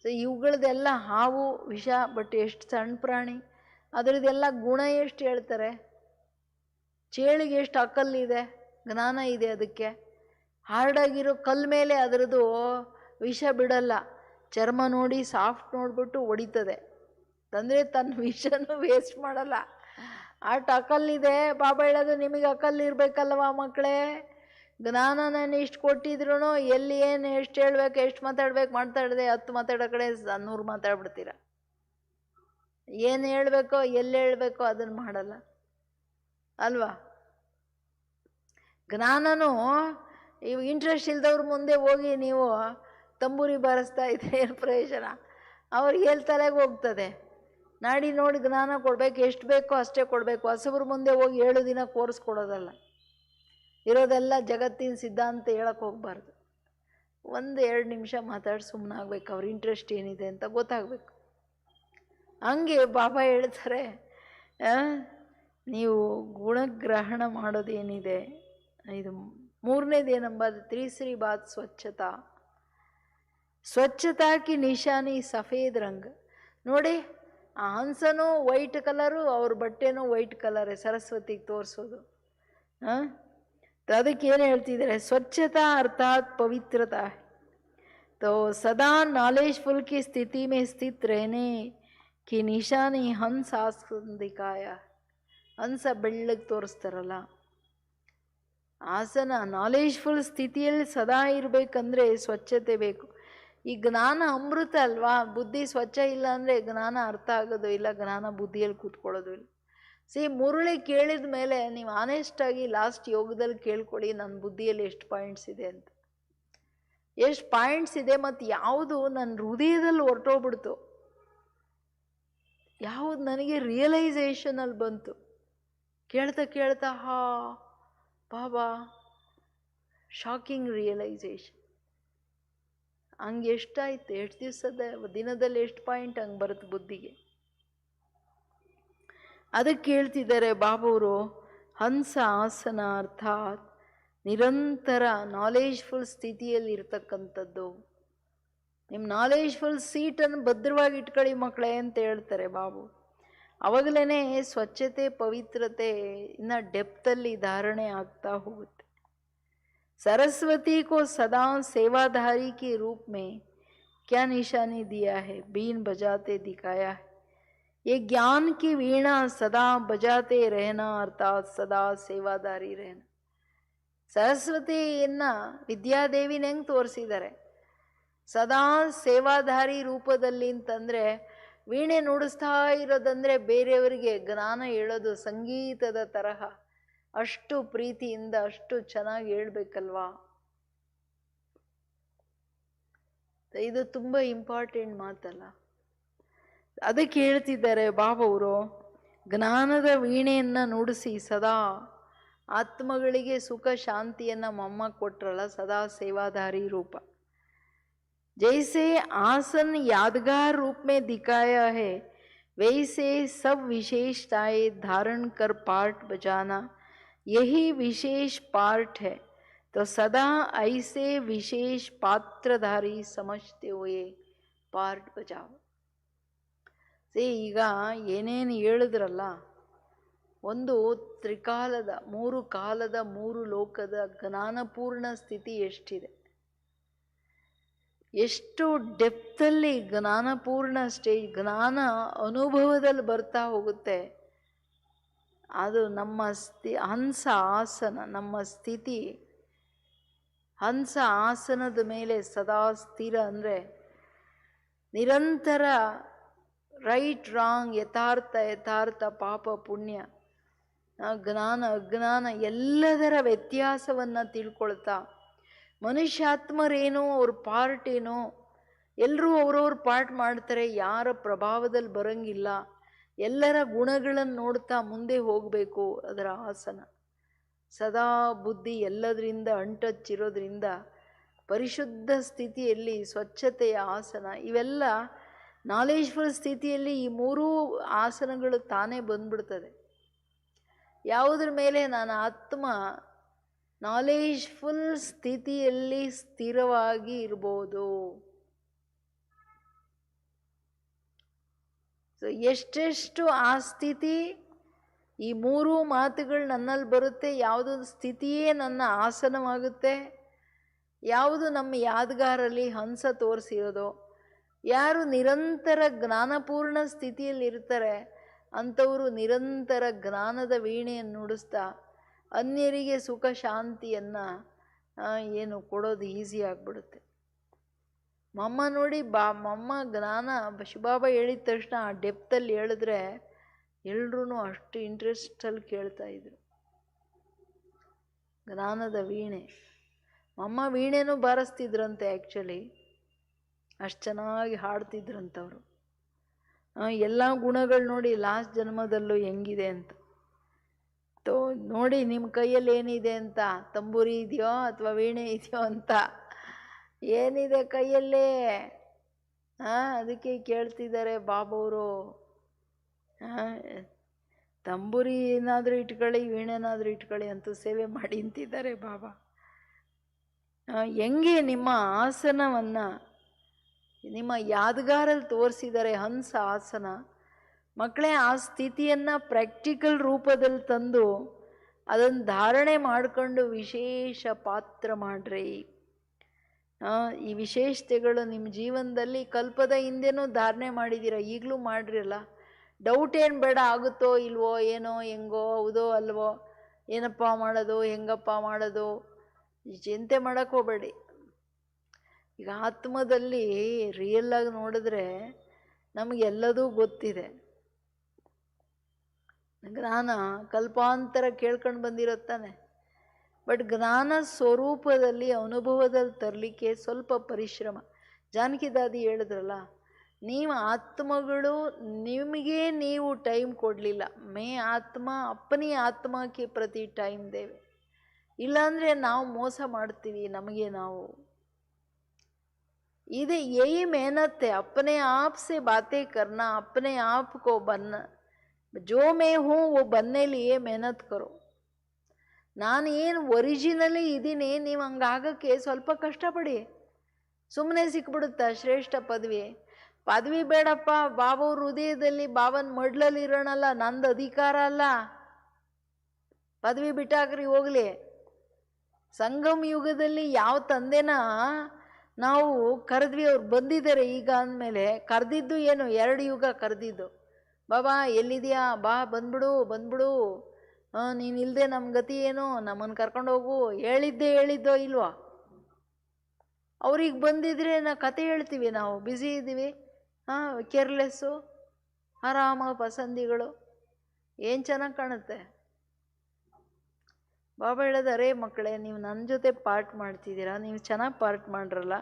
ಸೊ ಇವುಗಳದೆಲ್ಲ ಹಾವು ವಿಷ, ಬಟ್ ಎಷ್ಟು ಸಣ್ಣ ಪ್ರಾಣಿ, ಅದರದ್ದೆಲ್ಲ ಗುಣ ಎಷ್ಟು ಹೇಳ್ತಾರೆ. ಚೇಳಿಗೆ ಎಷ್ಟು ಅಕಲ್ಲಿದೆ, ಜ್ಞಾನ ಇದೆ. ಅದಕ್ಕೆ ಹಾರ್ಡಾಗಿರೋ ಕಲ್ಲು ಮೇಲೆ ಅದರದ್ದು ವಿಷ ಬಿಡಲ್ಲ, ಚರ್ಮ ನೋಡಿ ಸಾಫ್ಟ್ ನೋಡಿಬಿಟ್ಟು ಹೊಡಿತದೆ. ಅಂದರೆ ತನ್ನ ವಿಷನೂ ವೇಸ್ಟ್ ಮಾಡಲ್ಲ, ಆಟ ಅಕಲ್ಲಿದೆ. ಬಾಬಾ ಹೇಳೋದು ನಿಮಗೆ ಅಕಲ್ಲಿರ್ಬೇಕಲ್ವ ಮಕ್ಕಳೇ, ಜ್ಞಾನ ನಾನು ಇಷ್ಟು ಕೊಟ್ಟಿದ್ರು ಎಲ್ಲಿ ಏನು ಎಷ್ಟು ಹೇಳ್ಬೇಕು, ಎಷ್ಟು ಮಾತಾಡ್ಬೇಕು ಮಾತಾಡದೆ 10 ಮಾತಾಡೋ ಕಡೆ 100 ಮಾತಾಡ್ಬಿಡ್ತೀರ. ಏನು ಹೇಳಬೇಕೋ ಎಲ್ಲಿ ಹೇಳಬೇಕೋ ಅದನ್ನು ಮಾಡಲ್ಲ ಅಲ್ವಾ. ಜ್ಞಾನನೂ ಇವು ಇಂಟ್ರೆಸ್ಟ್ ಇಲ್ದವ್ರ ಮುಂದೆ ಹೋಗಿ ನೀವು ತಂಬೂರಿ ಬಾರಿಸ್ತಾ ಇದ್ರೆ ಏನು ಪ್ರಯೋಜನ, ಅವ್ರಿಗೆ ಎಲ್ಲಿ ತಲೆಗೆ ಹೋಗ್ತದೆ. ನಾಡಿ ನೋಡಿ ಜ್ಞಾನ ಕೊಡಬೇಕು, ಎಷ್ಟು ಬೇಕೋ ಅಷ್ಟೇ ಕೊಡಬೇಕು. ಹೊಸಬ್ರ ಮುಂದೆ ಹೋಗಿ 7 ದಿನ ಕೋರ್ಸ್ ಕೊಡೋದಲ್ಲ, ಇರೋದೆಲ್ಲ ಜಗತ್ತಿನ ಸಿದ್ಧಾಂತ ಹೇಳಕ್ಕೆ ಹೋಗ್ಬಾರ್ದು. 1-2 ನಿಮಿಷ ಮಾತಾಡಿ ಸುಮ್ಮನಾಗಬೇಕು, ಅವ್ರ ಇಂಟ್ರೆಸ್ಟ್ ಏನಿದೆ ಅಂತ ಗೊತ್ತಾಗಬೇಕು. ಹಂಗೆ ಬಾಬಾ ಹೇಳ್ತಾರೆ, ನೀವು ಗುಣಗ್ರಹಣ ಮಾಡೋದೇನಿದೆ, ಇದು 3ನೇದೇನಂಬ ತೀಸರಿ ಬಾತ್ ಸ್ವಚ್ಛತಾ. ಸ್ವಚ್ಛತಾ ಕಿ ನಿಶಾನಿ ಸಫೇದ್ ರಂಗ್. ನೋಡಿ ಆ ಹಂಸನೂ ವೈಟ್ ಕಲರು, ಅವ್ರ ಬಟ್ಟೆನೂ ವೈಟ್ ಕಲರೇ, ಸರಸ್ವತಿಗೆ ತೋರಿಸೋದು. ಅದಕ್ಕೆ ಏನು ಹೇಳ್ತಿದ್ದಾರೆ, ಸ್ವಚ್ಛತಾ ಅರ್ಥಾತ್ ಪವಿತ್ರತಾ. तो सदा नॉलेजफुल की स्थिति में स्थित रहने की निशानी हंस आसन दिखाया. ಹಂಸ ಬೆಳ್ಳಗೆ ತೋರಿಸ್ತಾರಲ್ಲ, ಆಸನ ನಾಲೆಜ್ಫುಲ್ ಸ್ಥಿತಿಯಲ್ಲಿ ಸದಾ ಇರಬೇಕಂದ್ರೆ ಸ್ವಚ್ಛತೆ ಬೇಕು. ಈ ಜ್ಞಾನ ಅಮೃತ ಅಲ್ವಾ, ಬುದ್ಧಿ ಸ್ವಚ್ಛ ಇಲ್ಲ ಅಂದರೆ ಜ್ಞಾನ ಅರ್ಥ ಆಗೋದು ಇಲ್ಲ, ಜ್ಞಾನ ಬುದ್ಧಿಯಲ್ಲಿ ಕೂತ್ಕೊಳ್ಳೋದು ಇಲ್ಲ. ಮುರುಳಿ ಕೇಳಿದ ಮೇಲೆ ನೀವು ಆನೆಸ್ಟಾಗಿ ಲಾಸ್ಟ್ ಯೋಗದಲ್ಲಿ ಕೇಳ್ಕೊಳ್ಳಿ, ನನ್ನ ಬುದ್ಧಿಯಲ್ಲಿ ಎಷ್ಟು ಪಾಯಿಂಟ್ಸ್ ಇದೆ ಅಂತ. ಎಷ್ಟು ಪಾಯಿಂಟ್ಸ್ ಇದೆ ಮತ್ತು ಯಾವುದು ನನ್ನ ಹೃದಯದಲ್ಲಿ ಹೊರಟೋಗ್ಬಿಡ್ತು, ಯಾವುದು ನನಗೆ ರಿಯಲೈಸೇಷನಲ್ಲಿ ಬಂತು. ಕೇಳ್ತಾ ಕೇಳ್ತಾ ಬಾಬಾ ಶಾಕಿಂಗ್ ರಿಯಲೈಸೇಷನ್. ಹಂಗೆ ಎಷ್ಟಾಯ್ತು, ಎಷ್ಟು ದಿವಸದ ದಿನದಲ್ಲಿ ಎಷ್ಟು ಪಾಯಿಂಟ್ ಹಂಗೆ ಬರುತ್ತೆ ಬುದ್ಧಿಗೆ. ಅದಕ್ಕೆ ಹೇಳ್ತಿದ್ದಾರೆ ಬಾಬವರು, ಹಂಸ ಆಸನ ಅರ್ಥಾತ್ ನಿರಂತರ ನಾಲೆಜ್ಫುಲ್ ಸ್ಥಿತಿಯಲ್ಲಿ ಇರ್ತಕ್ಕಂಥದ್ದು. ನಿಮ್ಮ ನಾಲೆಜ್ಫುಲ್ ಸೀಟನ್ನು ಭದ್ರವಾಗಿ ಇಟ್ಕೊಳ್ಳಿ ಮಕ್ಕಳೇ ಅಂತ ಹೇಳ್ತಾರೆ ಬಾಬು. ಅವಾಗಲೇ ಸ್ವಚ್ಛತೆ ಪವಿತ್ರತೆ ಇನ್ನು ಡೆಪ್ತಲ್ಲಿ ಧಾರಣೆ ಆಗ್ತಾ ಹೋಗುತ್ತೆ. सरस्वती को सदा सेवाधारी के रूप में क्या निशानी दिया है, बीन बजाते दिखाया है. ये ज्ञान की वीणा सदा बजाते रहना अर्थात सदा ಸೇವಾದಾರಿ रहना. ಸರಸ್ವತಿಯನ್ನ ವಿದ್ಯಾದೇವಿನ ಹೆಂಗೆ ತೋರಿಸಿದ್ದಾರೆ, ಸದಾ ಸೇವಾಧಾರಿ ರೂಪದಲ್ಲಿ ಅಂತಂದರೆ ವೀಣೆ ನುಡಿಸ್ತಾ ಇರೋದಂದರೆ ಬೇರೆಯವರಿಗೆ ಜ್ಞಾನ ಹೇಳೋದು ಸಂಗೀತದ ತರಹ ಅಷ್ಟು ಪ್ರೀತಿಯಿಂದ ಅಷ್ಟು ಚೆನ್ನಾಗಿ ಹೇಳ್ಬೇಕಲ್ವಾ. ಇದು ತುಂಬ ಇಂಪಾರ್ಟೆಂಟ್ ಮಾತಲ್ಲ. ಅದಕ್ಕೆ ಹೇಳ್ತಿದ್ದಾರೆ ಬಾಬವರು, ಜ್ಞಾನದ ವೀಣೆಯನ್ನು ನುಡಿಸಿ ಸದಾ ಆತ್ಮಗಳಿಗೆ ಸುಖ ಶಾಂತಿಯನ್ನು ಮಮ್ಮ ಕೊಟ್ರಲ್ಲ, ಸದಾ ಸೇವಾಧಾರಿ ರೂಪ. जैसे आसन यादगार रूप में दिखाया है, वैसे सब विशेषताएं धारण कर पार्ट बजाना यही विशेष पार्ट है. तो सदा ऐसे विशेष पात्रधारी समझते हुए पार्ट बजाओ. ಈಗ ಏನೇನು ಹೇಳಿದ್ರಲ್ಲ, ಒಂದು ತ್ರಿಕಾಲದ, ಮೂರು ಕಾಲದ, ಮೂರು ಲೋಕದ ಜ್ಞಾನಪೂರ್ಣ ಸ್ಥಿತಿ ಎಷ್ಟಿದೆ, ಎಷ್ಟು ಡೆಪ್ತಲ್ಲಿ ಜ್ಞಾನಪೂರ್ಣ ಸ್ಟೇಜ್, ಜ್ಞಾನ ಅನುಭವದಲ್ಲಿ ಬರ್ತಾ ಹೋಗುತ್ತೆ. ಅದು ನಮ್ಮ ಹಂಸ ಆಸನ, ನಮ್ಮ ಸ್ಥಿತಿ ಹಂಸ ಆಸನದ ಮೇಲೆ ಸದಾ ಸ್ಥಿರ ಅಂದರೆ ನಿರಂತರ ರೈಟ್ ರಾಂಗ್, ಯಥಾರ್ಥ ಯಥಾರ್ಥ, ಪಾಪ ಪುಣ್ಯ, ಜ್ಞಾನ ಅಜ್ಞಾನ ಎಲ್ಲದರ ವ್ಯತ್ಯಾಸವನ್ನು ತಿಳ್ಕೊಳ್ತಾ, ಮನುಷ್ಯಾತ್ಮರೇನೋ ಅವ್ರ ಪಾರ್ಟ್ ಏನೋ, ಎಲ್ಲರೂ ಅವ್ರವ್ರ ಪಾರ್ಟ್ ಮಾಡ್ತಾರೆ, ಯಾರ ಪ್ರಭಾವದಲ್ಲಿ ಬರಂಗಿಲ್ಲ, ಎಲ್ಲರ ಗುಣಗಳನ್ನು ನೋಡ್ತಾ ಮುಂದೆ ಹೋಗಬೇಕು. ಅದರ ಆಸನ ಸದಾ ಬುದ್ಧಿ ಎಲ್ಲದರಿಂದ ಅಂಟಚ್ಚಿರೋದ್ರಿಂದ ಪರಿಶುದ್ಧ ಸ್ಥಿತಿಯಲ್ಲಿ ಸ್ವಚ್ಛತೆಯ ಆಸನ, ಇವೆಲ್ಲ ನಾಲೆಜ್ಫುಲ್ ಸ್ಥಿತಿಯಲ್ಲಿ ಈ ಮೂರೂ ಆಸನಗಳು ತಾನೇ ಬಂದ್ಬಿಡ್ತದೆ. ಯಾವುದ್ರ ಮೇಲೆ ನಾನು ಆತ್ಮ ನಾಲೆಜ್ಫುಲ್ ಸ್ಥಿತಿಯಲ್ಲಿ ಸ್ಥಿರವಾಗಿ ಇರ್ಬೋದು. ಸೊ ಎಷ್ಟೆಷ್ಟು ಆ ಸ್ಥಿತಿ, ಈ ಮೂರೂ ಮಾತುಗಳು ನನ್ನಲ್ಲಿ ಬರುತ್ತೆ. ಯಾವುದು ಸ್ಥಿತಿಯೇ ನನ್ನ ಆಸನವಾಗುತ್ತೆ, ಯಾವುದು ನಮ್ಮ ಯಾದಗಾರಲ್ಲಿ ಹಂಸ ತೋರಿಸಿರೋದೋ, ಯಾರು ನಿರಂತರ ಜ್ಞಾನಪೂರ್ಣ ಸ್ಥಿತಿಯಲ್ಲಿ ಇರ್ತಾರೆ ಅಂಥವರು ನಿರಂತರ ಜ್ಞಾನದ ವೀಣೆಯನ್ನು ನುಡಿಸ್ತಾ ಅನ್ಯರಿಗೆ ಸುಖ ಶಾಂತಿಯನ್ನು ಏನು ಕೊಡೋದು ಈಸಿ ಆಗಿಬಿಡುತ್ತೆ. ಮಮ್ಮ ನೋಡಿ ಮಮ್ಮ ಜ್ಞಾನ ಶಿವಬಾಬಾ ಹೇಳಿದ ತಕ್ಷಣ ಆ ಡೆಪ್ತಲ್ಲಿ ಹೇಳಿದ್ರೆ ಎಲ್ರೂ ಅಷ್ಟು ಇಂಟ್ರೆಸ್ಟಲ್ಲಿ ಕೇಳ್ತಾಯಿದ್ರು. ಜ್ಞಾನದ ವೀಣೆ, ಮಮ್ಮ ವೀಣೆನೂ ಬಾರಿಸ್ತಿದ್ರಂತೆ. ಆ್ಯಕ್ಚುಲಿ ಅಷ್ಟು ಚೆನ್ನಾಗಿ ಹಾಡ್ತಿದ್ರಂಥವ್ರು. ಎಲ್ಲ ಗುಣಗಳು ನೋಡಿ ಲಾಸ್ಟ್ ಜನ್ಮದಲ್ಲೂ ಹೆಂಗಿದೆ ಅಂತ ನೋಡಿ, ನಿಮ್ಮ ಕೈಯಲ್ಲಿ ಏನಿದೆ ಅಂತ, ತಂಬೂರಿ ಇದೆಯೋ ಅಥವಾ ವೀಣೆ ಇದೆಯೋ ಅಂತ, ಏನಿದೆ ಕೈಯಲ್ಲೇ? ಅದಕ್ಕೆ ಕೇಳ್ತಿದ್ದಾರೆ ಬಾಬವರು, ತಂಬೂರಿ ಏನಾದರೂ ಇಟ್ಕೊಳ್ಳಿ, ವೀಣೆನಾದರೂ ಇಟ್ಕೊಳ್ಳಿ ಅಂತೂ ಸೇವೆ ಮಾಡಿ ಅಂತಿದ್ದಾರೆ ಬಾಬಾ. ಹೆಂಗೆ ನಿಮ್ಮ ಆಸನವನ್ನು ನಿಮ್ಮ ಯಾದಗಾರಲ್ಲಿ ತೋರಿಸಿದ್ದಾರೆ, ಹಂಸ ಆಸನ. ಮಕ್ಕಳೇ, ಆ ಸ್ಥಿತಿಯನ್ನು ಪ್ರಾಕ್ಟಿಕಲ್ ರೂಪದಲ್ಲಿ ತಂದು ಅದನ್ನು ಧಾರಣೆ ಮಾಡಿಕೊಂಡು ವಿಶೇಷ ಪಾತ್ರ ಮಾಡ್ರಿ. ಈ ವಿಶೇಷತೆಗಳು ನಿಮ್ಮ ಜೀವನದಲ್ಲಿ ಕಲ್ಪದ ಹಿಂದೆನೂ ಧಾರಣೆ ಮಾಡಿದ್ದೀರ, ಈಗಲೂ ಮಾಡ್ರಿಲ್ಲ. ಡೌಟ್ ಏನು ಬೇಡ, ಆಗುತ್ತೋ ಇಲ್ವೋ, ಏನೋ ಹೆಂಗೋ, ಹೌದೋ ಅಲ್ವೋ, ಏನಪ್ಪ ಮಾಡೋದು, ಹೆಂಗಪ್ಪ ಮಾಡೋದು, ಚಿಂತೆ ಮಾಡೋಕ್ಕೆ ಹೋಗಬೇಡಿ. ಈಗ ಆತ್ಮದಲ್ಲಿ ರಿಯಲ್ಲಾಗಿ ನೋಡಿದ್ರೆ ನಮಗೆಲ್ಲದೂ ಗೊತ್ತಿದೆ. ಜ್ಞಾನ ಕಲ್ಪಾಂತರ ಕೇಳ್ಕೊಂಡು ಬಂದಿರುತ್ತಾನೆ. ಬಟ್ ಜ್ಞಾನ ಸ್ವರೂಪದಲ್ಲಿ ಅನುಭವದಲ್ಲಿ ತರಲಿಕ್ಕೆ ಸ್ವಲ್ಪ ಪರಿಶ್ರಮ. ಜಾನಕಿ ದಾದಿ ಹೇಳಿದ್ರಲ್ಲ, ನೀವು ಆತ್ಮಗಳು ನಿಮಗೆ ನೀವು ಟೈಮ್ ಕೊಡಲಿಲ್ಲ. ಮೇ ಆತ್ಮ ಅಪ್ಪನಿ ಆತ್ಮಕ್ಕೆ ಪ್ರತಿ ಟೈಮ್ ದೇವೆ. ಇಲ್ಲಾಂದರೆ ನಾವು ಮೋಸ ಮಾಡ್ತೀವಿ ನಮಗೆ ನಾವು. ಇದು यही मेहनत है, अपने आप से बातें करना, अपने आप को बनना, ಜೋ ಮೇ ಹೂ वो बनने लिए मेहनत करो. ನಾನು ಏನು ಒರಿಜಿನಲಿ ಇದ್ದೀನಿ, ನೀವು ಹಂಗಾಗಕ್ಕೆ ಸ್ವಲ್ಪ ಕಷ್ಟಪಡಿ. ಸುಮ್ಮನೆ ಸಿಕ್ಬಿಡುತ್ತಾ ಶ್ರೇಷ್ಠ ಪದವಿ? ಪದವಿ ಬೇಡಪ್ಪ, ಬಾಬವ್ರ ಹೃದಯದಲ್ಲಿ ಬಾಬನ ಮಡ್ಲಲ್ಲಿ ಇರೋಣಲ್ಲ, ನಂದು ಅಧಿಕಾರ ಅಲ್ಲ. ಪದವಿ ಬಿಟ್ಟಾಕ್ರಿ ಹೋಗ್ಲಿ. ಸಂಗಮ ಯುಗದಲ್ಲಿ ಯಾವ ತಂದೆನ ನಾವು ಕರೆದ್ವಿ, ಅವ್ರು ಬಂದಿದ್ದಾರೆ ಈಗ ಅಂದಮೇಲೆ. ಕರೆದಿದ್ದು ಏನು, 2 ಯುಗ ಕರೆದಿದ್ದು. ಬಾಬಾ ಎಲ್ಲಿದೆಯಾ, ಬಾ ಬಂದ್ಬಿಡು ಬಂದ್ಬಿಡು, ನೀನು ಇಲ್ಲದೆ ನಮ್ಮ ಗತಿ ಏನು, ನಮ್ಮನ್ನು ಕರ್ಕೊಂಡು ಹೋಗು. ಹೇಳಿದ್ದೋ ಇಲ್ವಾ? ಅವ್ರಿಗೆ ಬಂದಿದ್ರೆ ಕತೆ ಹೇಳ್ತೀವಿ, ನಾವು ಬ್ಯುಸಿ ಇದ್ದೀವಿ, ಕೇರ್ಲೆಸ್ಸು, ಆರಾಮ ಪಸಂದಿಗಳು, ಏನು ಚೆನ್ನಾಗಿ ಕಾಣುತ್ತೆ. ಬಾಬಾ ಹೇಳಿದಾರೆ, ಮಕ್ಕಳೇ ನೀವು ನನ್ನ ಜೊತೆ ಪಾರ್ಟ್ ಮಾಡ್ತಿದ್ದೀರಾ, ನೀವು ಚೆನ್ನಾಗಿ ಪಾರ್ಟ್ ಮಾಡ್ರಲ್ಲ.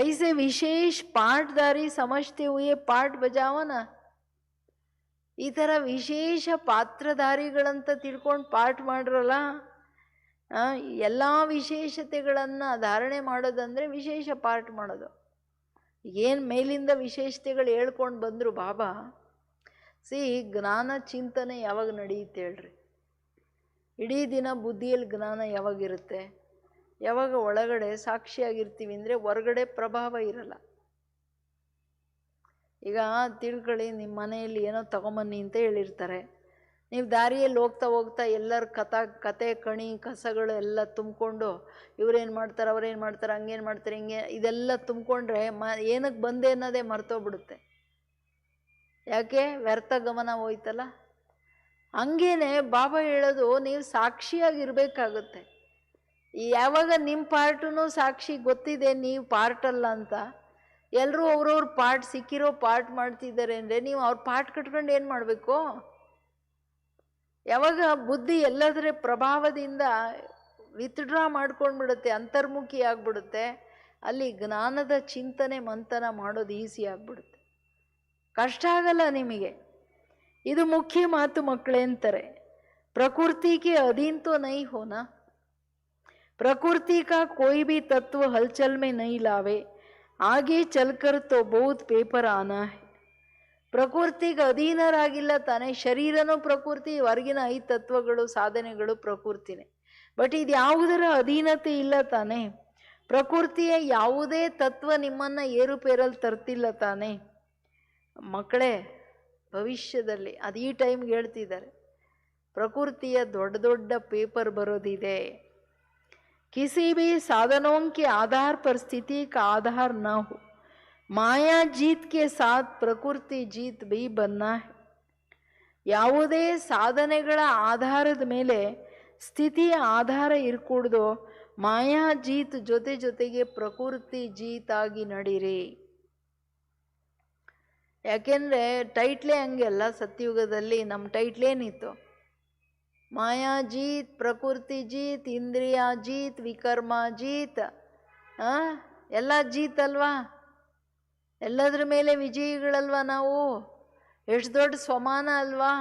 ಐಸೆ ವಿಶೇಷ ಪಾಠದಾರಿ ಸಮಜ್ತೆ ಹುಯೇ ಪಾಠ ಬಜಾವನ. ಈ ಥರ ವಿಶೇಷ ಪಾತ್ರಧಾರಿಗಳಂತ ತಿಳ್ಕೊಂಡು ಪಾಠ ಮಾಡ್ರಲ್ಲ. ಎಲ್ಲ ವಿಶೇಷತೆಗಳನ್ನು ಧಾರಣೆ ಮಾಡೋದಂದರೆ ವಿಶೇಷ ಪಾಠ ಮಾಡೋದು. ಏನು ಮೇಲಿಂದ ವಿಶೇಷತೆಗಳು ಹೇಳ್ಕೊಂಡು ಬಂದರು ಬಾಬಾ. ಜ್ಞಾನ ಚಿಂತನೆ ಯಾವಾಗ ನಡೆಯುತ್ತೆ ಹೇಳ್ರಿ? ಇಡೀ ದಿನ ಬುದ್ಧಿಯಲ್ಲಿ ಜ್ಞಾನ ಯಾವಾಗಿರುತ್ತೆ? ಯಾವಾಗ ಒಳಗಡೆ ಸಾಕ್ಷಿಯಾಗಿರ್ತೀವಿ ಅಂದರೆ ಹೊರಗಡೆ ಪ್ರಭಾವ ಇರಲ್ಲ. ಈಗ ತಿಳ್ಕೊಳ್ಳಿ, ನಿಮ್ಮ ಮನೆಯಲ್ಲಿ ಏನೋ ತಗೊಂಬನ್ನಿ ಅಂತ ಹೇಳಿರ್ತಾರೆ. ನೀವು ದಾರಿಯಲ್ಲಿ ಹೋಗ್ತಾ ಹೋಗ್ತಾ ಎಲ್ಲರ ಕತೆ ಕಣಿ ಕಸಗಳು ಎಲ್ಲ ತುಂಬಿಕೊಂಡು, ಇವ್ರೇನು ಮಾಡ್ತಾರೆ ಅವ್ರೇನು ಮಾಡ್ತಾರೆ ಹಂಗೇನು ಮಾಡ್ತಾರೆ ಹಿಂಗೆ ಇದೆಲ್ಲ ತುಂಬಿಕೊಂಡ್ರೆ ಏನಕ್ಕೆ ಬಂದೆ ಅನ್ನೋದೇ ಮರ್ತೋಗ್ಬಿಡುತ್ತೆ. ಯಾಕೆ? ವ್ಯರ್ಥ ಗಮನ ಹೋಯ್ತಲ್ಲ. ಹಂಗೇನೆ ಬಾಬಾ ಹೇಳೋದು, ನೀವು ಸಾಕ್ಷಿಯಾಗಿರ್ಬೇಕಾಗುತ್ತೆ. ಯಾವಾಗ ನಿಮ್ಮ ಪಾರ್ಟೂ ಸಾಕ್ಷಿ ಗೊತ್ತಿದೆ ನೀವು ಪಾರ್ಟ್ ಅಲ್ಲ ಅಂತ, ಎಲ್ಲರೂ ಅವ್ರವ್ರ ಪಾರ್ಟ್ ಸಿಕ್ಕಿರೋ ಪಾರ್ಟ್ ಮಾಡ್ತಿದ್ದಾರೆ ಅಂದರೆ ನೀವು ಅವ್ರ ಪಾರ್ಟ್ ಕಟ್ಕೊಂಡು ಏನು ಮಾಡಬೇಕು? ಯಾವಾಗ ಬುದ್ಧಿ ಎಲ್ಲದರ ಪ್ರಭಾವದಿಂದ ವಿತ್ಡ್ರಾ ಮಾಡ್ಕೊಂಡ್ಬಿಡುತ್ತೆ, ಅಂತರ್ಮುಖಿ ಆಗ್ಬಿಡುತ್ತೆ, ಅಲ್ಲಿ ಜ್ಞಾನದ ಚಿಂತನೆ ಮಂಥನ ಮಾಡೋದು ಈಸಿ ಆಗ್ಬಿಡುತ್ತೆ, ಕಷ್ಟ ಆಗಲ್ಲ ನಿಮಗೆ. ಇದು ಮುಖ್ಯ ಮಾತು ಮಕ್ಕಳೇ ಅಂತಾರೆ. ಪ್ರಕೃತಿಗೆ ಅಧೀನ್ ತೋ ನೈ ಹೋನಾ, प्रकृति का कोई भी तत्व हलचल में नहीं लावे, आगे चलकर तो बहुत पेपर आना है. ಪ್ರಕೃತಿಗೆ ಅಧೀನರಾಗಿಲ್ಲ ತಾನೆ. ಶರೀರನೂ ಪ್ರಕೃತಿ, ಹೊರಗಿನ 5 ತತ್ವಗಳು ಸಾಧನೆಗಳು ಪ್ರಕೃತಿನೇ. ಬಟ್ ಇದು ಯಾವುದರ ಅಧೀನತೆ ಇಲ್ಲ ತಾನೆ. ಪ್ರಕೃತಿಯ ಯಾವುದೇ ತತ್ವ ನಿಮ್ಮನ್ನು ಏರುಪೇರಲ್ಲಿ ತರ್ತಿಲ್ಲ ತಾನೆ. ಮಕ್ಕಳೇ, ಭವಿಷ್ಯದಲ್ಲಿ ಅದು ಈ ಟೈಮ್ಗೆ ಹೇಳ್ತಿದ್ದಾರೆ, ಪ್ರಕೃತಿಯ ದೊಡ್ಡ ದೊಡ್ಡ ಪೇಪರ್ ಬರೋದಿದೆ. किसी भी साधनों के आधार पर स्थिति का आधार न हो, माया जीत के साथ प्रकृति जीत भी बनना है. ಯಾವುದೇ ಸಾಧನೆಗಳ ಆಧಾರದ ಮೇಲೆ ಸ್ಥಿತಿಯ ಆಧಾರ ಇರಕೂಡ್ದು, ಮಾಯಾ ಜೀತ್ ಜೊತೆ ಜೊತೆಗೆ ಪ್ರಕೃತಿ ಜೀತಾಗಿ ನಡೀರಿ. ಯಾಕೆಂದರೆ ಟೈಟ್ಲೇ ಹಂಗೆಲ್ಲ. ಸತ್ಯುಗದಲ್ಲಿ ನಮ್ಮ ಟೈಟ್ಲೇನಿತ್ತು? ಮಾಯಾ ಜೀತ್, ಪ್ರಕೃತಿ ಜೀತ್, ಇಂದ್ರಿಯ ಜೀತ್, ವಿಕರ್ಮ ಜೀತ್. ಎಲ್ಲ ಜೀತ್ ಅಲ್ವಾ? ಎಲ್ಲದ್ರ ಮೇಲೆ ವಿಜಯಿಗಳಲ್ವಾ ನಾವು? ಎಷ್ಟು ದೊಡ್ಡ ಸ್ವಮಾನ ಅಲ್ವಾ?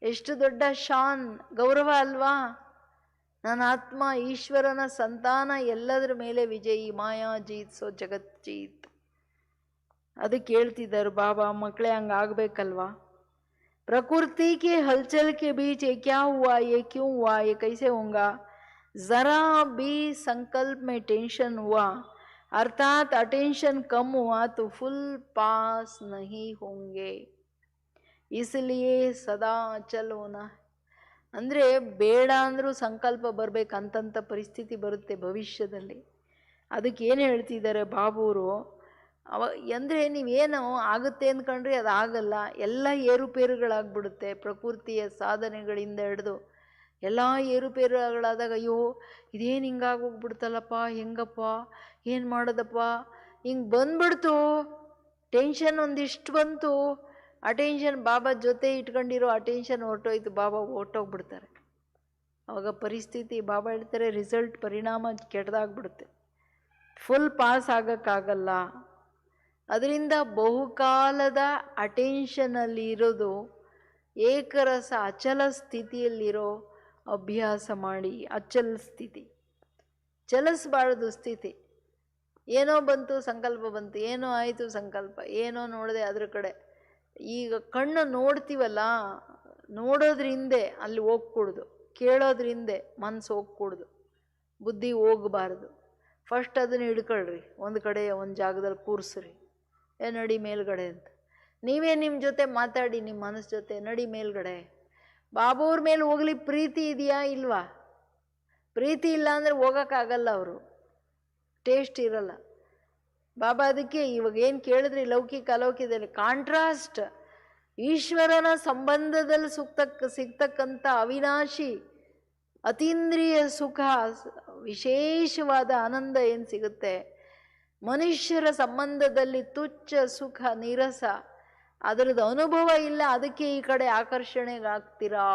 ಎಷ್ಟು ದೊಡ್ಡ ಶಾನ್, ಗೌರವ ಅಲ್ವಾ? ನನ್ನ ಆತ್ಮ ಈಶ್ವರನ ಸಂತಾನ, ಎಲ್ಲದರ ಮೇಲೆ ವಿಜಯಿ. ಮಾಯಾ ಜೀತ್ ಸೋ ಜಗತ್ ಜೀತ್. ಅದಕ್ಕೆ ಹೇಳ್ತಿದ್ದಾರೆ ಬಾಬಾ, ಮಕ್ಕಳೇ ಹಂಗಾಗಬೇಕಲ್ವಾ? प्रकृति के हलचल के बीच ये क्या हुआ, ये क्यों हुआ, ये कैसे होगा, जरा भी संकल्प में टेंशन हुआ, अर्थात अटेंशन कम हुआ तो फुल पास नहीं होंगे. इसलिए सदा अचल होना. ಅಂದರೆ ಬೇಡ ಅಂದರೂ ಸಂಕಲ್ಪ ಬರಬೇಕಂತಂಥ ಪರಿಸ್ಥಿತಿ ಬರುತ್ತೆ ಭವಿಷ್ಯದಲ್ಲಿ. ಅದಕ್ಕೆ ಏನು ಹೇಳ್ತಿದ್ದಾರೆ ಬಾಬೂರು? ಅಂದರೆ ನೀವೇನು ಆಗುತ್ತೆ ಅಂದ್ಕೊಂಡ್ರೆ ಅದು ಆಗಲ್ಲ. ಎಲ್ಲ ಏರುಪೇರುಗಳಾಗ್ಬಿಡುತ್ತೆ. ಪ್ರಕೃತಿಯ ಸಾಧನೆಗಳಿಂದ ಹಿಡಿದು ಎಲ್ಲ ಏರುಪೇರುಗಳಾದಾಗ, ಅಯ್ಯೋ ಇದೇನು ಹಿಂಗಾಗೋಗ್ಬಿಡ್ತಲ್ಲಪ್ಪ, ಹೆಂಗಪ್ಪ, ಏನು ಮಾಡೋದಪ್ಪ, ಹಿಂಗೆ ಬಂದ್ಬಿಡ್ತು, ಟೆನ್ಷನ್ ಒಂದಿಷ್ಟು ಬಂತು. ಅಟೆನ್ಷನ್ ಬಾಬಾ ಜೊತೆ ಇಟ್ಕೊಂಡಿರೋ ಅಟೆನ್ಷನ್ ಹೊರಟೋಯ್ತು, ಬಾಬಾ ಹೊರಟೋಗ್ಬಿಡ್ತಾರೆ. ಆವಾಗ ಪರಿಸ್ಥಿತಿ ಬಾಬಾ ಹೇಳ್ತಾರೆ, ರಿಸಲ್ಟ್ ಪರಿಣಾಮ ಕೆಟ್ಟದಾಗ್ಬಿಡುತ್ತೆ, ಫುಲ್ ಪಾಸ್ ಆಗೋಕ್ಕಾಗಲ್ಲ. ಅದರಿಂದ ಬಹುಕಾಲದ ಅಟೆನ್ಷನಲ್ಲಿ ಇರೋದು, ಏಕರಸ ಅಚಲ ಸ್ಥಿತಿಯಲ್ಲಿರೋ ಅಭ್ಯಾಸ ಮಾಡಿ. ಅಚಲ ಸ್ಥಿತಿ, ಚಲಿಸಬಾರ್ದು ಸ್ಥಿತಿ. ಏನೋ ಬಂತು ಸಂಕಲ್ಪ ಬಂತು, ಏನೋ ಆಯಿತು ಸಂಕಲ್ಪ, ಏನೋ ನೋಡಿದೆ ಅದ್ರ ಕಡೆ ಈಗ ಕಣ್ಣು ನೋಡ್ತೀವಲ್ಲ, ನೋಡೋದ್ರಿಂದೆ ಅಲ್ಲಿ ಹೋಗ್ಕೂಡ್ದು, ಕೇಳೋದ್ರಿಂದೆ ಮನಸ್ಸು ಹೋಗ್ಕೂಡ್ದು, ಬುದ್ಧಿ ಹೋಗಬಾರ್ದು. ಫಸ್ಟ್ ಅದನ್ನು ಹಿಡ್ಕೊಳ್ರಿ, ಒಂದು ಕಡೆ ಒಂದು ಜಾಗದಲ್ಲಿ ಕೂರಿಸ್ರಿ, ನಡಿ ಮೇಲ್ಗಡೆ ಅಂತ. ನೀವೇ ನಿಮ್ಮ ಜೊತೆ ಮಾತಾಡಿ, ನಿಮ್ಮ ಮನಸ್ಸು ಜೊತೆ, ನಡಿ ಮೇಲ್ಗಡೆ. ಬಾಬುವ್ರ ಮೇಲೆ ಹೋಗ್ಲಿ ಪ್ರೀತಿ ಇದೆಯಾ ಇಲ್ವಾ? ಪ್ರೀತಿ ಇಲ್ಲ ಅಂದರೆ ಹೋಗೋಕ್ಕಾಗಲ್ಲ, ಅವರು ಟೇಸ್ಟ್ ಇರಲ್ಲ. ಬಾಬಾ ಅದಕ್ಕೆ ಇವಾಗ ಏನು ಕೇಳಿದ್ರಿ, ಲೌಕಿಕ ಅಲೌಕಿಕದಲ್ಲಿ ಕಾಂಟ್ರಾಸ್ಟ್, ಈಶ್ವರನ ಸಂಬಂಧದಲ್ಲಿ ಸಿಗ್ತಕ್ಕಂಥ ಅವಿನಾಶಿ ಅತೀಂದ್ರಿಯ ಸುಖ, ವಿಶೇಷವಾದ ಆನಂದ ಏನು ಸಿಗುತ್ತೆ, ಮನುಷ್ಯರ ಸಂಬಂಧದಲ್ಲಿ ತುಚ್ಛ ಸುಖ ನೀರಸ, ಅದರದ್ದು ಅನುಭವ ಇಲ್ಲ. ಅದಕ್ಕೆ ಈ ಕಡೆ ಆಕರ್ಷಣೆಗಾಗ್ತೀರಾ.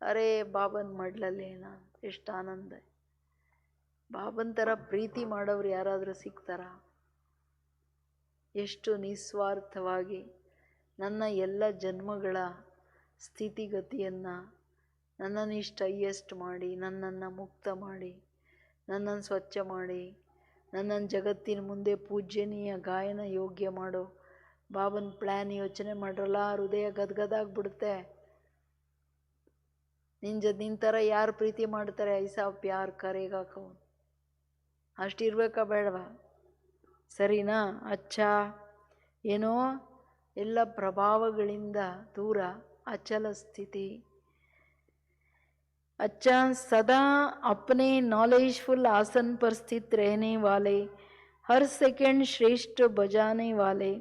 ಅರೇ ಬಾಬನ್ ಮಡ್ಲಲ್ಲಿ ಎಷ್ಟು ಆನಂದ. ಬಾಬನ್ ಥರ ಪ್ರೀತಿ ಮಾಡೋರು ಯಾರಾದರೂ ಸಿಗ್ತಾರಾ? ಎಷ್ಟು ನಿಸ್ವಾರ್ಥವಾಗಿ ನನ್ನ ಎಲ್ಲ ಜನ್ಮಗಳ ಸ್ಥಿತಿಗತಿಯನ್ನು ನನ್ನನ್ನು ಇಷ್ಟು ಹೈಯೆಸ್ಟ್ ಮಾಡಿ, ನನ್ನನ್ನು ಮುಕ್ತ ಮಾಡಿ, ನನ್ನನ್ನು ಸ್ವಚ್ಛ ಮಾಡಿ, ನನ್ನನ್ನು ಜಗತ್ತಿನ ಮುಂದೆ ಪೂಜ್ಯನೀಯ ಗಾಯನ ಯೋಗ್ಯ ಮಾಡೋ ಬಾಬನ ಪ್ಲ್ಯಾನ್ ಯೋಚನೆ ಮಾಡ್ರಲ್ಲ, ಹೃದಯ ಗದ್ಗದಾಗ್ಬಿಡುತ್ತೆ. ನಿನ್ನ ಥರ ಯಾರು ಪ್ರೀತಿ ಮಾಡ್ತಾರೆ? ಐಸಾ ಪ್ಯಾರ್ ಕರೇಗಾ ಕೌನ್? ಅಷ್ಟಿರ್ಬೇಕಾ ಬೇಡವಾ? ಸರಿನಾ? ಅಚ್ಚಾ, ಏನೋ ಎಲ್ಲ ಪ್ರಭಾವಗಳಿಂದ ದೂರ, ಅಚಲ ಸ್ಥಿತಿ. अच्छा, सदा अपने नॉलेजफुल आसन पर स्थित रहने वाले, हर सेकंड श्रेष्ठ बजाने वाले,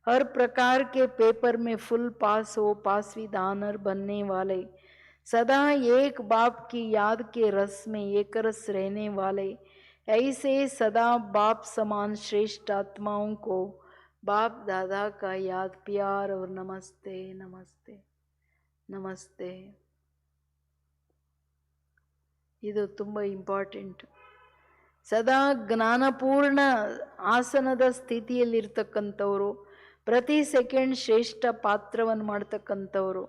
हर प्रकार के पेपर में फुल पास हो पासवीदानर बनने वाले, सदा एक बाप की याद के रस में एक रस रहने वाले, ऐसे सदा बाप समान श्रेष्ठ आत्माओं को बाप दादा का याद प्यार और नमस्ते नमस्ते नमस्ते. ಇದು ತುಂಬ ಇಂಪಾರ್ಟೆಂಟ್. ಸದಾ ಜ್ಞಾನಪೂರ್ಣ ಆಸನದ ಸ್ಥಿತಿಯಲ್ಲಿರ್ತಕ್ಕಂಥವ್ರು, ಪ್ರತಿ ಸೆಕೆಂಡ್ ಶ್ರೇಷ್ಠ ಪಾತ್ರವನ್ನು ಮಾಡ್ತಕ್ಕಂಥವ್ರು,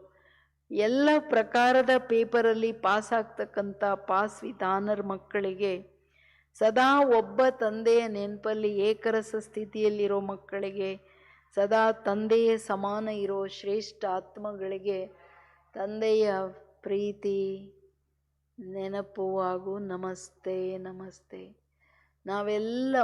ಎಲ್ಲ ಪ್ರಕಾರದ ಪೇಪರಲ್ಲಿ ಪಾಸ್ ಆಗ್ತಕ್ಕಂಥ ಪಾಸ್ ವಿಧಾನರ ಮಕ್ಕಳಿಗೆ, ಸದಾ ಒಬ್ಬ ತಂದೆಯ ನೆನಪಲ್ಲಿ ಏಕರಸ ಸ್ಥಿತಿಯಲ್ಲಿರೋ ಮಕ್ಕಳಿಗೆ, ಸದಾ ತಂದೆಯ ಸಮಾನ ಇರೋ ಶ್ರೇಷ್ಠ ಆತ್ಮಗಳಿಗೆ ತಂದೆಯ ಪ್ರೀತಿ ನೆನಪು ಹಾಗೂ ನಮಸ್ತೆ ನಮಸ್ತೆ. ನಾವೆಲ್ಲ